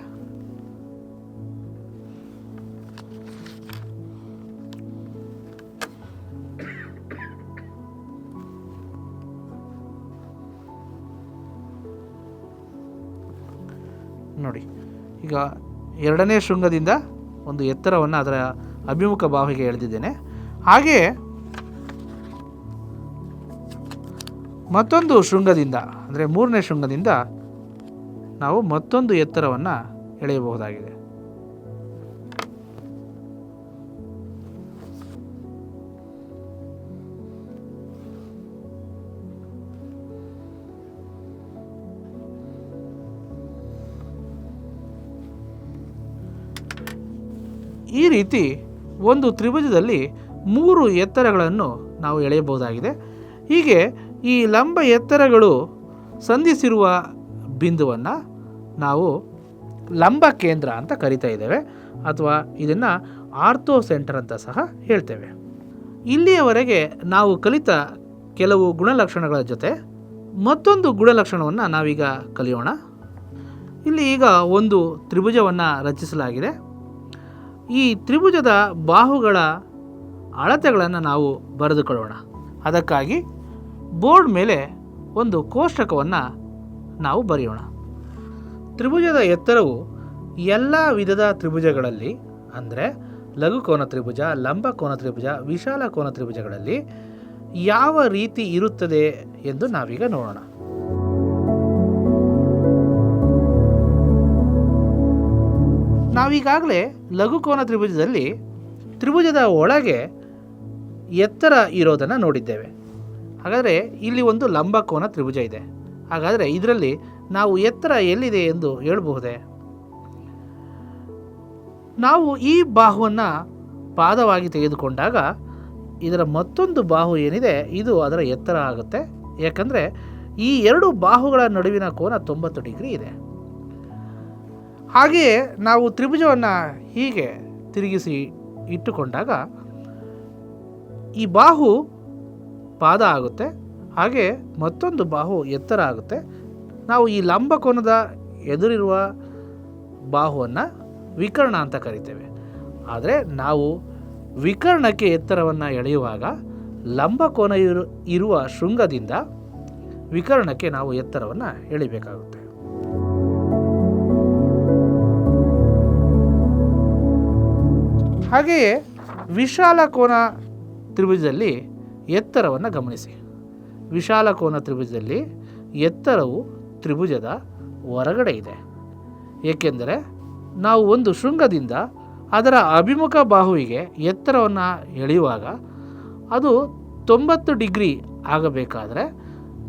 ನೋಡಿ, ಈಗ 2ನೇ ಶೃಂಗದಿಂದ ಒಂದು ಎತ್ತರವನ್ನು ಅದರ ಅಭಿಮುಖ ಬಾಹುವಿಗೆ ಎಳೆದಿದ್ದೇನೆ. ಹಾಗೆಯೇ ಮತ್ತೊಂದು ಶೃಂಗದಿಂದ ಅಂದರೆ 3ನೇ ಶೃಂಗದಿಂದ ನಾವು ಮತ್ತೊಂದು ಎತ್ತರವನ್ನು ಎಳೆಯಬಹುದಾಗಿದೆ. ಈ ರೀತಿ ಒಂದು ತ್ರಿಭುಜದಲ್ಲಿ 3 ಎತ್ತರಗಳನ್ನು ನಾವು ಎಳೆಯಬಹುದಾಗಿದೆ. ಹೀಗೆ ಈ ಲಂಬ ಎತ್ತರಗಳು ಸಂಧಿಸಿರುವ ಬಿಂದುವನ್ನು ನಾವು ಲಂಬ ಕೇಂದ್ರ ಅಂತ ಕರಿತಾ ಇದ್ದೇವೆ, ಅಥವಾ ಇದನ್ನು ಆರ್ಥೋ ಸೆಂಟರ್ ಅಂತ ಸಹ ಹೇಳ್ತೇವೆ. ಇಲ್ಲಿಯವರೆಗೆ ನಾವು ಕಲಿತ ಕೆಲವು ಗುಣಲಕ್ಷಣಗಳ ಜೊತೆ ಮತ್ತೊಂದು ಗುಣಲಕ್ಷಣವನ್ನು ನಾವೀಗ ಕಲಿಯೋಣ. ಇಲ್ಲಿ ಈಗ ಒಂದು ತ್ರಿಭುಜವನ್ನು ರಚಿಸಲಾಗಿದೆ. ಈ ತ್ರಿಭುಜದ ಬಾಹುಗಳ ಅಳತೆಗಳನ್ನು ನಾವು ಬರೆದುಕೊಳ್ಳೋಣ. ಅದಕ್ಕಾಗಿ ಬೋರ್ಡ್ ಮೇಲೆ ಒಂದು ಕೋಷ್ಟಕವನ್ನು ನಾವು ಬರೆಯೋಣ. ತ್ರಿಭುಜದ ಎತ್ತರವು ಎಲ್ಲ ವಿಧದ ತ್ರಿಭುಜಗಳಲ್ಲಿ ಅಂದರೆ ಲಘು ಕೋನ ತ್ರಿಭುಜ, ಲಂಬ ಕೋನ ತ್ರಿಭುಜ, ವಿಶಾಲ ಕೋನ ತ್ರಿಭುಜಗಳಲ್ಲಿ ಯಾವ ರೀತಿ ಇರುತ್ತದೆ ಎಂದು ನಾವೀಗ ನೋಡೋಣ. ನಾವೀಗಾಗಲೇ ಲಘುಕೋನ ತ್ರಿಭುಜದಲ್ಲಿ ತ್ರಿಭುಜದ ಒಳಗೆ ಎತ್ತರ ಇರೋದನ್ನು ನೋಡಿದ್ದೇವೆ. ಹಾಗಾದರೆ ಇಲ್ಲಿ ಒಂದು ಲಂಬಕೋನ ತ್ರಿಭುಜ ಇದೆ. ಹಾಗಾದರೆ ಇದರಲ್ಲಿ ನಾವು ಎತ್ತರ ಎಲ್ಲಿದೆ ಎಂದು ಹೇಳಬಹುದೇ? ನಾವು ಈ ಬಾಹುವನ್ನು ಪಾದವಾಗಿ ತೆಗೆದುಕೊಂಡಾಗ ಇದರ ಮತ್ತೊಂದು ಬಾಹು ಏನಿದೆ ಇದು ಅದರ ಎತ್ತರ ಆಗುತ್ತೆ. ಯಾಕಂದರೆ ಈ ಎರಡು ಬಾಹುಗಳ ನಡುವಿನ ಕೋನ 90 ಡಿಗ್ರಿ ಇದೆ. ಹಾಗೆಯೇ ನಾವು ತ್ರಿಭುಜವನ್ನು ಹೀಗೆ ತಿರುಗಿಸಿ ಇಟ್ಟುಕೊಂಡಾಗ ಈ ಬಾಹು ಪಾದ ಆಗುತ್ತೆ, ಹಾಗೆ ಮತ್ತೊಂದು ಬಾಹು ಎತ್ತರ ಆಗುತ್ತೆ. ನಾವು ಈ ಲಂಬಕೋನದ ಎದುರಿರುವ ಬಾಹುವನ್ನು ವಿಕರ್ಣ ಅಂತ ಕರಿತೇವೆ. ಆದರೆ ನಾವು ವಿಕರ್ಣಕ್ಕೆ ಎತ್ತರವನ್ನು ಎಳೆಯುವಾಗ ಲಂಬಕೋನ ಇರುವ ಶೃಂಗದಿಂದ ವಿಕರ್ಣಕ್ಕೆ ನಾವು ಎತ್ತರವನ್ನು ಎಳಿಬೇಕಾಗುತ್ತೆ. ಹಾಗೆಯೇ ವಿಶಾಲ ಕೋನ ತ್ರಿಭುಜದಲ್ಲಿ ಎತ್ತರವನ್ನು ಗಮನಿಸಿ. ವಿಶಾಲ ಕೋನ ತ್ರಿಭುಜದಲ್ಲಿ ಎತ್ತರವು ತ್ರಿಭುಜದ ಹೊರಗಡೆ ಇದೆ. ಏಕೆಂದರೆ ನಾವು ಒಂದು ಶೃಂಗದಿಂದ ಅದರ ಅಭಿಮುಖ ಬಾಹುವಿಗೆ ಎತ್ತರವನ್ನು ಎಳೆಯುವಾಗ ಅದು 90 ಡಿಗ್ರಿ ಆಗಬೇಕಾದರೆ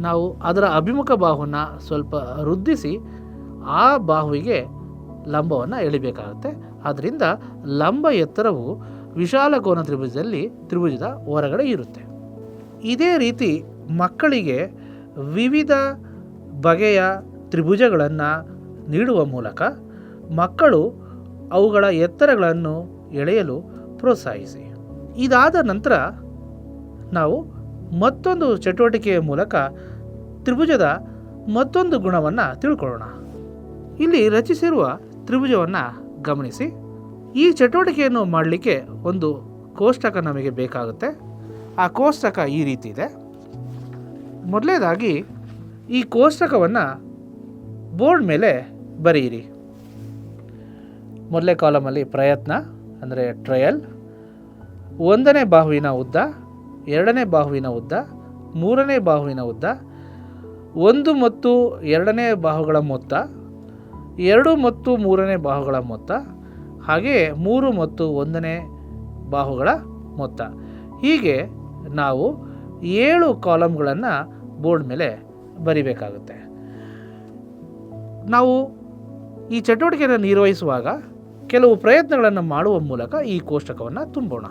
ನಾವು ಅದರ ಅಭಿಮುಖ ಬಾಹುವನ್ನು ಸ್ವಲ್ಪ ವೃದ್ಧಿಸಿ ಆ ಬಾಹುವಿಗೆ ಲಂಬವನ್ನು ಎಳಿಬೇಕಾಗುತ್ತೆ. ಆದ್ದರಿಂದ ಲಂಬ ಎತ್ತರವು ವಿಶಾಲ ಕೋನ ತ್ರಿಭುಜದಲ್ಲಿ ತ್ರಿಭುಜದ ಹೊರಗಡೆ ಇರುತ್ತೆ. ಇದೇ ರೀತಿ ಮಕ್ಕಳಿಗೆ ವಿವಿಧ ಬಗೆಯ ತ್ರಿಭುಜಗಳನ್ನು ನೀಡುವ ಮೂಲಕ ಮಕ್ಕಳು ಅವುಗಳ ಎತ್ತರಗಳನ್ನು ಎಳೆಯಲು ಪ್ರೋತ್ಸಾಹಿಸಿ. ಇದಾದ ನಂತರ ನಾವು ಮತ್ತೊಂದು ಚಟುವಟಿಕೆಯ ಮೂಲಕ ತ್ರಿಭುಜದ ಮತ್ತೊಂದು ಗುಣವನ್ನು ತಿಳ್ಕೊಳ್ಳೋಣ. ಇಲ್ಲಿ ರಚಿಸಿರುವ ತ್ರಿಭುಜವನ್ನು ಗಮನಿಸಿ. ಈ ಚಟುವಟಿಕೆಯನ್ನು ಮಾಡಲಿಕ್ಕೆ ಒಂದು ಕೋಷ್ಟಕ ನಮಗೆ ಬೇಕಾಗುತ್ತೆ. ಆ ಕೋಷ್ಟಕ ಈ ರೀತಿ ಇದೆ. ಮೊದಲನೇದಾಗಿ ಈ ಕೋಷ್ಟಕವನ್ನು ಬೋರ್ಡ್ ಮೇಲೆ ಬರೆಯಿರಿ. ಮೊದಲನೇ ಕಾಲಮಲ್ಲಿ ಪ್ರಯತ್ನ ಅಂದರೆ ಟ್ರಯಲ್, 1ನೇ ಬಾಹುವಿನ ಉದ್ದ, 2ನೇ ಬಾಹುವಿನ ಉದ್ದ, 3ನೇ ಬಾಹುವಿನ ಉದ್ದ, 1 ಮತ್ತು 2ನೇ ಬಾಹುಗಳ ಮೊತ್ತ, 2 ಮತ್ತು 3ನೇ ಬಾಹುಗಳ ಮೊತ್ತ, ಹಾಗೆಯೇ 3 ಮತ್ತು 1ನೇ ಬಾಹುಗಳ ಮೊತ್ತ. ಹೀಗೆ ನಾವು 7 ಕಾಲಮ್ಗಳನ್ನು ಬೋರ್ಡ್ ಮೇಲೆ ಬರಿಬೇಕಾಗುತ್ತೆ. ನಾವು ಈ ಚಟುವಟಿಕೆಯನ್ನು ನಿರ್ವಹಿಸುವಾಗ ಕೆಲವು ಪ್ರಯತ್ನಗಳನ್ನು ಮಾಡುವ ಮೂಲಕ ಈ ಕೋಷ್ಟಕವನ್ನು ತುಂಬೋಣ.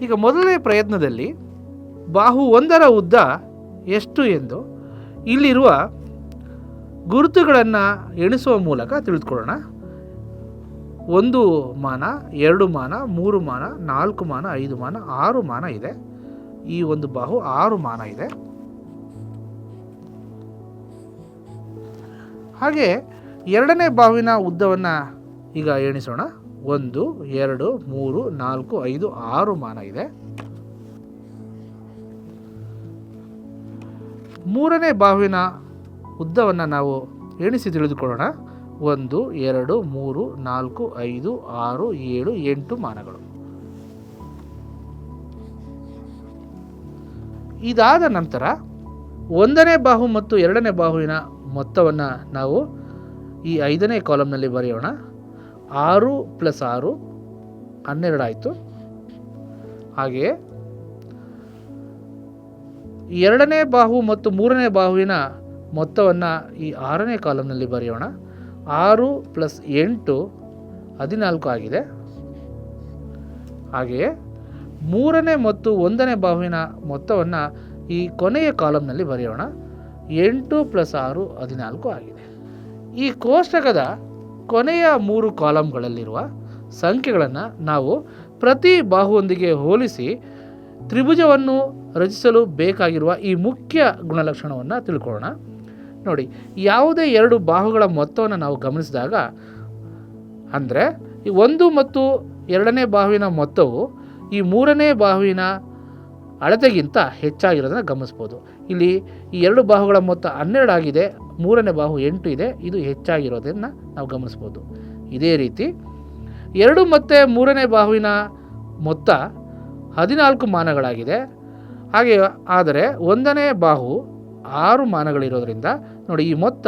ಈಗ ಮೊದಲನೇ ಪ್ರಯತ್ನದಲ್ಲಿ ಬಾಹು 1ರ ಉದ್ದ ಎಷ್ಟು ಎಂದು ಇಲ್ಲಿರುವ ಗುರುತುಗಳನ್ನು ಎಣಿಸುವ ಮೂಲಕ ತಿಳಿದುಕೊಳ್ಳೋಣ. 1 ಮಾನ, 2 ಮಾನ, 3 ಮಾನ, 4 ಮಾನ, 5 ಮಾನ, 6 ಮಾನ ಇದೆ. ಈ ಒಂದು ಬಾಹು 6 ಮಾನ ಇದೆ. ಹಾಗೆ 2ನೇ ಬಾಹುವಿನ ಉದ್ದವನ್ನು ಈಗ ಎಣಿಸೋಣ. 1, 2, 3, 4, 5, 6 ಮಾನ ಇದೆ. 3ನೇ ಬಾಹುವಿನ ಉದ್ದವನ್ನು ನಾವು ಎಣಿಸಿ ತಿಳಿದುಕೊಳ್ಳೋಣ. 1, 2, 3, 4, 5, 6, 7, 8 ಮಾನಗಳು. ಇದಾದ ನಂತರ 1ನೇ ಬಾಹು ಮತ್ತು 2ನೇ ಬಾಹುವಿನ ಮೊತ್ತವನ್ನು ನಾವು ಈ 5ನೇ ಕಾಲಮ್ನಲ್ಲಿ ಬರೆಯೋಣ. 6 + 6 12 ಆಯಿತು. ಹಾಗೆಯೇ 2ನೇ ಬಾಹು ಮತ್ತು 3ನೇ ಬಾಹುವಿನ ಮೊತ್ತವನ್ನು ಈ 6ನೇ ಕಾಲಮ್ನಲ್ಲಿ ಬರೆಯೋಣ. 6 + 8 14 ಆಗಿದೆ. ಹಾಗೆಯೇ 3ನೇ ಮತ್ತು 1ನೇ ಬಾಹುವಿನ ಮೊತ್ತವನ್ನು ಈ ಕೊನೆಯ ಕಾಲಮ್ನಲ್ಲಿ ಬರೆಯೋಣ. 8 + 6 14 ಆಗಿದೆ. ಈ ಕೋಷ್ಟಕದ ಕೊನೆಯ 3 ಕಾಲಮ್ಗಳಲ್ಲಿರುವ ಸಂಖ್ಯೆಗಳನ್ನು ನಾವು ಪ್ರತಿ ಬಾಹುವೊಂದಿಗೆ ಹೋಲಿಸಿ ತ್ರಿಭುಜವನ್ನು ರಚಿಸಲು ಬೇಕಾಗಿರುವ ಈ ಮುಖ್ಯ ಗುಣಲಕ್ಷಣವನ್ನು ತಿಳ್ಕೊಳ್ಳೋಣ. ನೋಡಿ, ಯಾವುದೇ 2 ಬಾಹುಗಳ ಮೊತ್ತವನ್ನು ನಾವು ಗಮನಿಸಿದಾಗ, ಅಂದರೆ ಈ 1 ಮತ್ತು 2ನೇ ಬಾಹುವಿನ ಮೊತ್ತವು ಈ 3ನೇ ಬಾಹುವಿನ ಅಳತೆಗಿಂತ ಹೆಚ್ಚಾಗಿರೋದನ್ನು ಗಮನಿಸ್ಬೋದು. ಇಲ್ಲಿ ಈ 2 ಬಾಹುಗಳ ಮೊತ್ತ 12 ಆಗಿದೆ, 3ನೇ ಬಾಹು 8 ಇದೆ. ಇದು ಹೆಚ್ಚಾಗಿರೋದನ್ನು ನಾವು ಗಮನಿಸ್ಬೋದು. ಇದೇ ರೀತಿ 2 ಮತ್ತು 3ನೇ ಬಾಹುವಿನ ಮೊತ್ತ 14 ಮಾನಗಳಾಗಿದೆ. ಹಾಗೆ ಆದರೆ ಒಂದನೇ ಬಾಹು 6 ಮಾನಗಳಿರೋದ್ರಿಂದ ನೋಡಿ ಈ ಮೊತ್ತ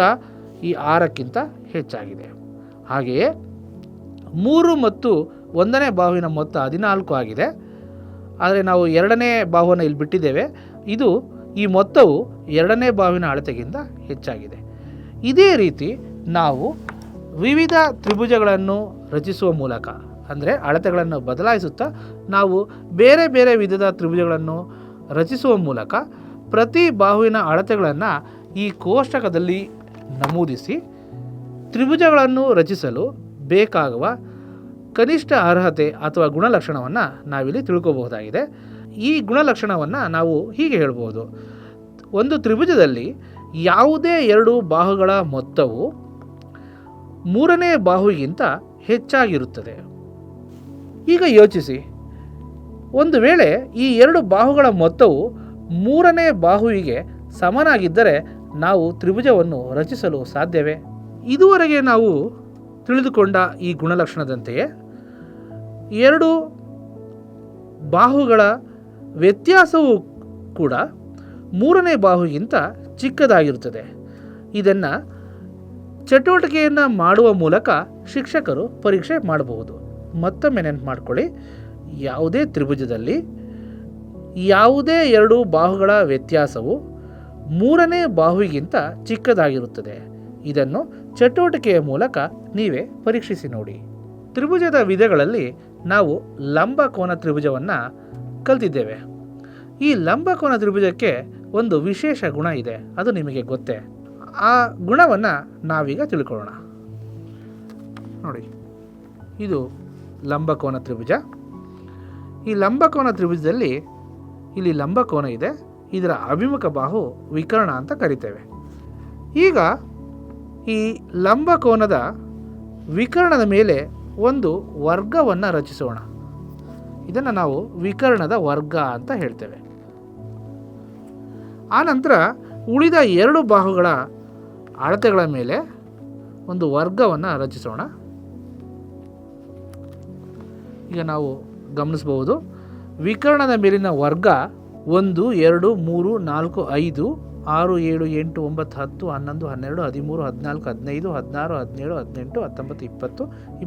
ಈ 6ಕ್ಕಿಂತ ಹೆಚ್ಚಾಗಿದೆ. ಹಾಗೆಯೇ 3 ಮತ್ತು ಒಂದನೇ ಬಾಹುವಿನ ಮೊತ್ತ 14 ಆಗಿದೆ. ಆದರೆ ನಾವು ಎರಡನೇ ಬಾಹುವನ್ನು ಇಲ್ಲಿ ಬಿಟ್ಟಿದ್ದೇವೆ. ಇದು ಈ ಮೊತ್ತವು ಎರಡನೇ ಬಾಹುವಿನ ಅಳತೆಗಿಂತ ಹೆಚ್ಚಾಗಿದೆ. ಇದೇ ರೀತಿ ನಾವು ವಿವಿಧ ತ್ರಿಭುಜಗಳನ್ನು ರಚಿಸುವ ಮೂಲಕ ಅಂದರೆ ಅಳತೆಗಳನ್ನು ಬದಲಾಯಿಸುತ್ತಾ ನಾವು ಬೇರೆ ಬೇರೆ ವಿಧದ ತ್ರಿಭುಜಗಳನ್ನು ರಚಿಸುವ ಮೂಲಕ ಪ್ರತಿ ಬಾಹುವಿನ ಅಳತೆಗಳನ್ನು ಈ ಕೋಷ್ಟಕದಲ್ಲಿ ನಮೂದಿಸಿ ತ್ರಿಭುಜಗಳನ್ನು ರಚಿಸಲು ಬೇಕಾಗುವ ಕನಿಷ್ಠ ಅರ್ಹತೆ ಅಥವಾ ಗುಣಲಕ್ಷಣವನ್ನು ನಾವಿಲ್ಲಿ ತಿಳ್ಕೋಬಹುದಾಗಿದೆ. ಈ ಗುಣಲಕ್ಷಣವನ್ನು ನಾವು ಹೀಗೆ ಹೇಳ್ಬೋದು. ಒಂದು ತ್ರಿಭುಜದಲ್ಲಿ ಯಾವುದೇ 2 ಬಾಹುಗಳ ಮೊತ್ತವು 3ನೇ ಬಾಹುವಿಗಿಂತ ಹೆಚ್ಚಾಗಿರುತ್ತದೆ. ಈಗ ಯೋಚಿಸಿ, ಒಂದು ವೇಳೆ ಈ 2 ಬಾಹುಗಳ ಮೊತ್ತವು 3ನೇ ಬಾಹುವಿಗೆ ಸಮನಾಗಿದ್ದರೆ ನಾವು ತ್ರಿಭುಜವನ್ನು ರಚಿಸಲು ಸಾಧ್ಯವೇ? ಇದುವರೆಗೆ ನಾವು ತಿಳಿದುಕೊಂಡ ಈ ಗುಣಲಕ್ಷಣದಂತೆಯೇ 2 ಬಾಹುಗಳ ವ್ಯತ್ಯಾಸವೂ ಕೂಡ 3ನೇ ಬಾಹುಗಿಂತ ಚಿಕ್ಕದಾಗಿರುತ್ತದೆ. ಇದನ್ನು ಚಟುವಟಿಕೆಯನ್ನು ಮಾಡುವ ಮೂಲಕ ಶಿಕ್ಷಕರು ಪರೀಕ್ಷೆ ಮಾಡಬಹುದು. ಮತ್ತೊಮ್ಮೆ ನೆನಪು ಮಾಡಿಕೊಳ್ಳಿ, ಯಾವುದೇ ತ್ರಿಭುಜದಲ್ಲಿ ಯಾವುದೇ 2 ಬಾಹುಗಳ ವ್ಯತ್ಯಾಸವು 3ನೇ ಬಾಹುವಿಗಿಂತ ಚಿಕ್ಕದಾಗಿರುತ್ತದೆ. ಇದನ್ನು ಚಟುವಟಿಕೆಯ ಮೂಲಕ ನೀವೇ ಪರೀಕ್ಷಿಸಿ ನೋಡಿ. ತ್ರಿಭುಜದ ವಿಧಗಳಲ್ಲಿ ನಾವು ಲಂಬಕೋನ ತ್ರಿಭುಜವನ್ನು ಕಲ್ತಿದ್ದೇವೆ. ಈ ಲಂಬಕೋನ ತ್ರಿಭುಜಕ್ಕೆ ಒಂದು ವಿಶೇಷ ಗುಣ ಇದೆ, ಅದು ನಿಮಗೆ ಗೊತ್ತೇ. ಆ ಗುಣವನ್ನು ನಾವೀಗ ತಿಳ್ಕೊಳ್ಳೋಣ. ನೋಡಿ, ಇದು ಲಂಬಕೋನ ತ್ರಿಭುಜ. ಈ ಲಂಬಕೋನ ತ್ರಿಭುಜದಲ್ಲಿ ಇಲ್ಲಿ ಲಂಬಕೋನ ಇದೆ, ಇದರ ಅಭಿಮುಖ ಬಾಹು ವಿಕರ್ಣ ಅಂತ ಕರಿತೇವೆ. ಈಗ ಈ ಲಂಬಕೋನದ ವಿಕರ್ಣದ ಮೇಲೆ ಒಂದು ವರ್ಗವನ್ನು ರಚಿಸೋಣ. ಇದನ್ನು ನಾವು ವಿಕರ್ಣದ ವರ್ಗ ಅಂತ ಹೇಳ್ತೇವೆ. ಆನಂತರ ಉಳಿದ 2 ಬಾಹುಗಳ ಅಳತೆಗಳ ಮೇಲೆ ಒಂದು ವರ್ಗವನ್ನು ರಚಿಸೋಣ. ಈಗ ನಾವು ಗಮನಿಸಬಹುದು, ವಿಕರ್ಣದ ಮೇಲಿನ ವರ್ಗ 1 2 3 4 5 6 7 8 9 10 11 12 13 14 15 16 17 18 19 20 21 22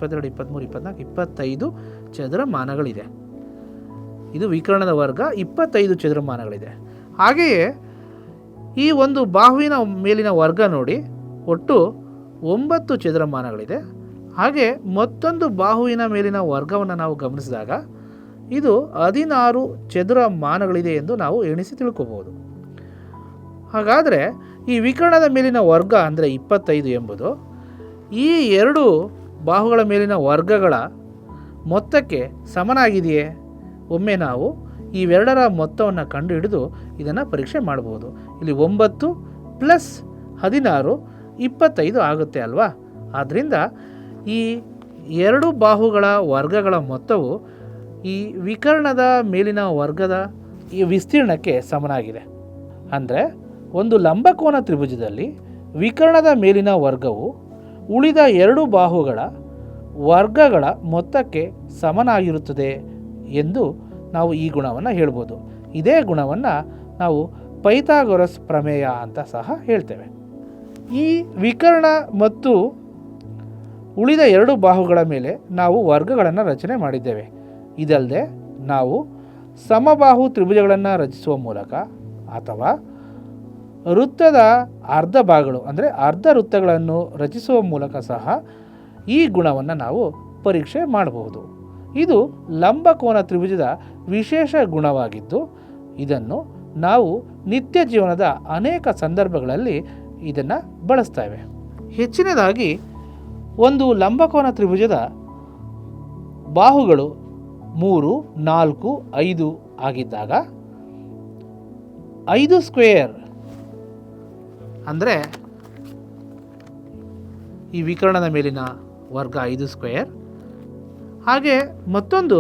23 24 25 ಚದರಮಾನಗಳಿದೆ. ಇದು ವಿಕರ್ಣದ ವರ್ಗ, 25 ಚದರಮಾನಗಳಿದೆ. ಹಾಗೆಯೇ ಈ ಒಂದು ಬಾಹುವಿನ ಮೇಲಿನ ವರ್ಗ ನೋಡಿ, ಒಟ್ಟು 9 ಚದರಮಾನಗಳಿದೆ. ಹಾಗೆ ಮತ್ತೊಂದು ಬಾಹುವಿನ ಮೇಲಿನ ವರ್ಗವನ್ನು ನಾವು ಗಮನಿಸಿದಾಗ ಇದು 16 ಚದರಮಾನಗಳಿದೆ ಎಂದು ನಾವು ಎಣಿಸಿ ತಿಳ್ಕೋಬಹುದು. ಹಾಗಾದರೆ ಈ ವಿಕರ್ಣದ ಮೇಲಿನ ವರ್ಗ ಅಂದರೆ 25 ಎಂಬುದು ಈ 2 ಬಾಹುಗಳ ಮೇಲಿನ ವರ್ಗಗಳ ಮೊತ್ತಕ್ಕೆ ಸಮನಾಗಿದೆಯೇ? ಒಮ್ಮೆ ನಾವು ಇವೆರಡರ ಮೊತ್ತವನ್ನು ಕಂಡುಹಿಡಿದು ಇದನ್ನು ಪರೀಕ್ಷೆ ಮಾಡಬಹುದು. ಇಲ್ಲಿ 9 ಪ್ಲಸ್ 16 25 ಆಗುತ್ತೆ ಅಲ್ವಾ? ಆದ್ದರಿಂದ ಈ 2 ಬಾಹುಗಳ ವರ್ಗಗಳ ಮೊತ್ತವು ಈ ವಿಕರ್ಣದ ಮೇಲಿನ ವರ್ಗದ ಈ ವಿಸ್ತೀರ್ಣಕ್ಕೆ ಸಮನಾಗಿದೆ. ಅಂದರೆ ಒಂದು ಲಂಬಕೋನ ತ್ರಿಭುಜದಲ್ಲಿ ವಿಕರ್ಣದ ಮೇಲಿನ ವರ್ಗವು ಉಳಿದ 2 ಬಾಹುಗಳ ವರ್ಗಗಳ ಮೊತ್ತಕ್ಕೆ ಸಮನಾಗಿರುತ್ತದೆ ಎಂದು ನಾವು ಈ ಗುಣವನ್ನು ಹೇಳ್ಬೋದು. ಇದೇ ಗುಣವನ್ನು ನಾವು ಪೈಥಾಗೊರಸ್ ಪ್ರಮೇಯ ಅಂತ ಸಹ ಹೇಳ್ತೇವೆ. ಈ ವಿಕರ್ಣ ಮತ್ತು ಉಳಿದ 2 ಬಾಹುಗಳ ಮೇಲೆ ನಾವು ವರ್ಗಗಳನ್ನು ರಚನೆ ಮಾಡಿದ್ದೇವೆ. ಇದಲ್ಲದೆ ನಾವು ಸಮಬಾಹು ತ್ರಿಭುಜಗಳನ್ನು ರಚಿಸುವ ಮೂಲಕ ಅಥವಾ ವೃತ್ತದ ಅರ್ಧ ಭಾಗಗಳು ಅಂದರೆ ಅರ್ಧ ವೃತ್ತಗಳನ್ನು ರಚಿಸುವ ಮೂಲಕ ಸಹ ಈ ಗುಣವನ್ನು ನಾವು ಪರೀಕ್ಷೆ ಮಾಡಬಹುದು. ಇದು ಲಂಬಕೋನ ತ್ರಿಭುಜದ ವಿಶೇಷ ಗುಣವಾಗಿದ್ದು ಇದನ್ನು ನಾವು ನಿತ್ಯ ಜೀವನದ ಅನೇಕ ಸಂದರ್ಭಗಳಲ್ಲಿ ಇದನ್ನು ಬಳಸ್ತೇವೆ. ಹೆಚ್ಚಿನದಾಗಿ ಒಂದು ಲಂಬಕೋನ ತ್ರಿಭುಜದ ಬಾಹುಗಳು 3, 4, 5 ಆಗಿದ್ದಾಗ 5 ಸ್ಕ್ವೇರ್ ಅಂದರೆ ಈ ವಿಕರ್ಣದ ಮೇಲಿನ ವರ್ಗ 5 ಸ್ಕ್ವೇರ್, ಹಾಗೆ ಮತ್ತೊಂದು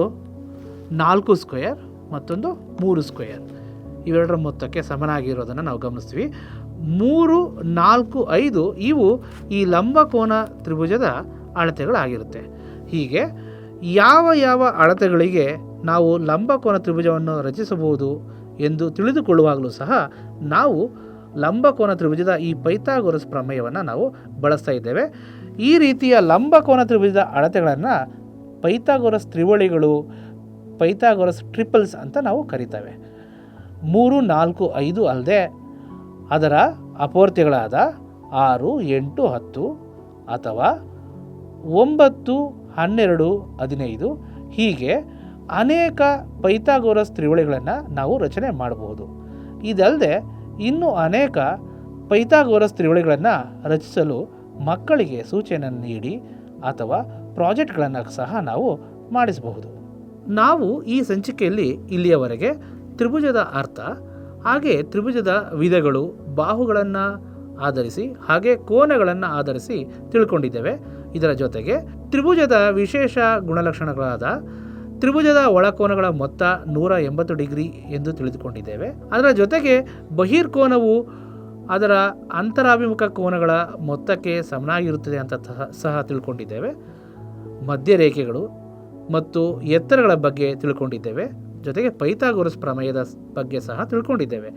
4 ಸ್ಕ್ವೇರ್, ಮತ್ತೊಂದು 3 ಸ್ಕ್ವೇರ್, ಇವೆರಡರ ಮೊತ್ತಕ್ಕೆ ಸಮನಾಗಿರೋದನ್ನು ನಾವು ಗಮನಿಸ್ತೀವಿ. 3, 4, 5 ಇವು ಈ ಲಂಬಕೋನ ತ್ರಿಭುಜದ ಅಳತೆಗಳಾಗಿರುತ್ತೆ. ಹೀಗೆ ಯಾವ ಯಾವ ಅಳತೆಗಳಿಗೆ ನಾವು ಲಂಬಕೋನ ತ್ರಿಭುಜವನ್ನು ರಚಿಸಬಹುದು ಎಂದು ತಿಳಿದುಕೊಳ್ಳುವಾಗಲೂ ಸಹ ನಾವು ಲಂಬಕೋನ ತ್ರಿಭುಜದ ಈ ಪೈಥಾಗೋರಸ್ ಪ್ರಮೇಯವನ್ನು ನಾವು ಬಳಸ್ತಾ ಇದ್ದೇವೆ. ಈ ರೀತಿಯ ಲಂಬಕೋನ ತ್ರಿಭುಜದ ಅಳತೆಗಳನ್ನು ಪೈಥಾಗೋರಸ್ ತ್ರಿವಳಿಗಳು, ಪೈಥಾಗೋರಸ್ ಟ್ರಿಪಲ್ಸ್ ಅಂತ ನಾವು ಕರಿತೇವೆ. 3, 4, 5 ಅಲ್ಲದೆ ಅದರ ಅಪವರ್ತ್ಯಗಳಾದ 6, 8, 10 ಅಥವಾ 9, 12, 15 ಹೀಗೆ ಅನೇಕ ಪೈಥಾಗೋರಸ್ ತ್ರಿವಳಿಗಳನ್ನು ನಾವು ರಚನೆ ಮಾಡಬಹುದು. ಇದಲ್ಲದೆ ಇನ್ನೂ ಅನೇಕ ಪೈಥಾಗೋರಸ್ ತ್ರಿವಳಿಗಳನ್ನು ರಚಿಸಲು ಮಕ್ಕಳಿಗೆ ಸೂಚನೆಯನ್ನು ನೀಡಿ ಅಥವಾ ಪ್ರಾಜೆಕ್ಟ್ಗಳನ್ನು ಸಹ ನಾವು ಮಾಡಿಸಬಹುದು. ನಾವು ಈ ಸಂಚಿಕೆಯಲ್ಲಿ ಇಲ್ಲಿಯವರೆಗೆ ತ್ರಿಭುಜದ ಅರ್ಥ, ಹಾಗೆ ತ್ರಿಭುಜದ ವಿಧಗಳು, ಬಾಹುಗಳನ್ನು ಆಧರಿಸಿ ಹಾಗೆ ಕೋನಗಳನ್ನು ಆಧರಿಸಿ ತಿಳ್ಕೊಂಡಿದ್ದೇವೆ. ಇದರ ಜೊತೆಗೆ ತ್ರಿಭುಜದ ವಿಶೇಷ ಗುಣಲಕ್ಷಣಗಳಾದ ತ್ರಿಭುಜದ ಒಳಕೋನಗಳ ಮೊತ್ತ 180 ಡಿಗ್ರಿ ಎಂದು ತಿಳಿದುಕೊಂಡಿದ್ದೇವೆ. ಅದರ ಜೊತೆಗೆ ಬಹಿರ್ಕೋನವು ಅದರ ಅಂತರಾಭಿಮುಖ ಕೋನಗಳ ಮೊತ್ತಕ್ಕೆ ಸಮನಾಗಿರುತ್ತದೆ ಅಂತ ಸಹ ತಿಳ್ಕೊಂಡಿದ್ದೇವೆ. ಮಧ್ಯರೇಖೆಗಳು ಮತ್ತು ಎತ್ತರಗಳ ಬಗ್ಗೆ ತಿಳ್ಕೊಂಡಿದ್ದೇವೆ. ಜೊತೆಗೆ ಪೈಥಾಗೋರಸ್ ಪ್ರಮೇಯದ ಬಗ್ಗೆ ಸಹ ತಿಳ್ಕೊಂಡಿದ್ದೇವೆ.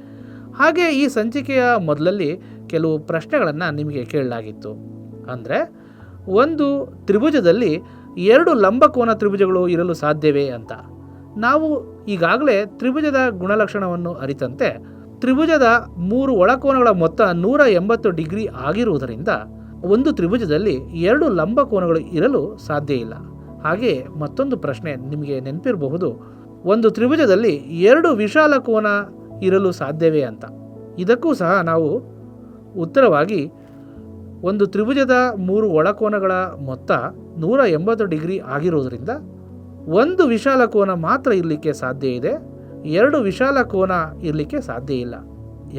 ಹಾಗೆ ಈ ಸಂಚಿಕೆಯ ಮೊದಲಲ್ಲಿ ಕೆಲವು ಪ್ರಶ್ನೆಗಳನ್ನು ನಿಮಗೆ ಕೇಳಲಾಗಿತ್ತು. ಅಂದರೆ, ಒಂದು ತ್ರಿಭುಜದಲ್ಲಿ 2 ಲಂಬಕೋನ ತ್ರಿಭುಜಗಳು ಇರಲು ಸಾಧ್ಯವೇ ಅಂತ. ನಾವು ಈಗಾಗಲೇ ತ್ರಿಭುಜದ ಗುಣಲಕ್ಷಣವನ್ನು ಅರಿತಂತೆ ತ್ರಿಭುಜದ 3 ಒಳಕೋನಗಳ ಮೊತ್ತ 180 ಡಿಗ್ರಿ ಆಗಿರುವುದರಿಂದ ಒಂದು ತ್ರಿಭುಜದಲ್ಲಿ 2 ಲಂಬಕೋನಗಳು ಇರಲು ಸಾಧ್ಯ ಇಲ್ಲ. ಹಾಗೆ ಮತ್ತೊಂದು ಪ್ರಶ್ನೆ ನಿಮಗೆ ನೆನಪಿರಬಹುದು, ಒಂದು ತ್ರಿಭುಜದಲ್ಲಿ 2 ವಿಶಾಲ ಕೋನ ಇರಲು ಸಾಧ್ಯವೇ ಅಂತ. ಇದಕ್ಕೂ ಸಹ ನಾವು ಉತ್ತರವಾಗಿ ಒಂದು ತ್ರಿಭುಜದ 3 ಒಳಕೋನಗಳ ಮೊತ್ತ 180 ಡಿಗ್ರಿ ಆಗಿರುವುದರಿಂದ ಒಂದು ವಿಶಾಲ ಕೋನ ಮಾತ್ರ ಇರಲಿಕ್ಕೆ ಸಾಧ್ಯ ಇದೆ, 2 ವಿಶಾಲ ಕೋನ ಇರಲಿಕ್ಕೆ ಸಾಧ್ಯ ಇಲ್ಲ.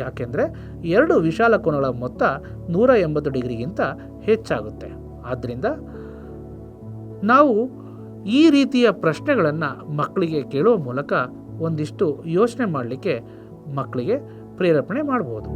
ಯಾಕೆಂದರೆ 2 ವಿಶಾಲ ಕೋನಗಳ ಮೊತ್ತ 180 ಡಿಗ್ರಿಗಿಂತ ಹೆಚ್ಚಾಗುತ್ತೆ. ಆದ್ದರಿಂದ ನಾವು ಈ ರೀತಿಯ ಪ್ರಶ್ನೆಗಳನ್ನು ಮಕ್ಕಳಿಗೆ ಕೇಳುವ ಮೂಲಕ ಒಂದಿಷ್ಟು ಯೋಚನೆ ಮಾಡಲಿಕ್ಕೆ ಮಕ್ಕಳಿಗೆ ಪ್ರೇರೇಪಣೆ ಮಾಡ್ಬೋದು.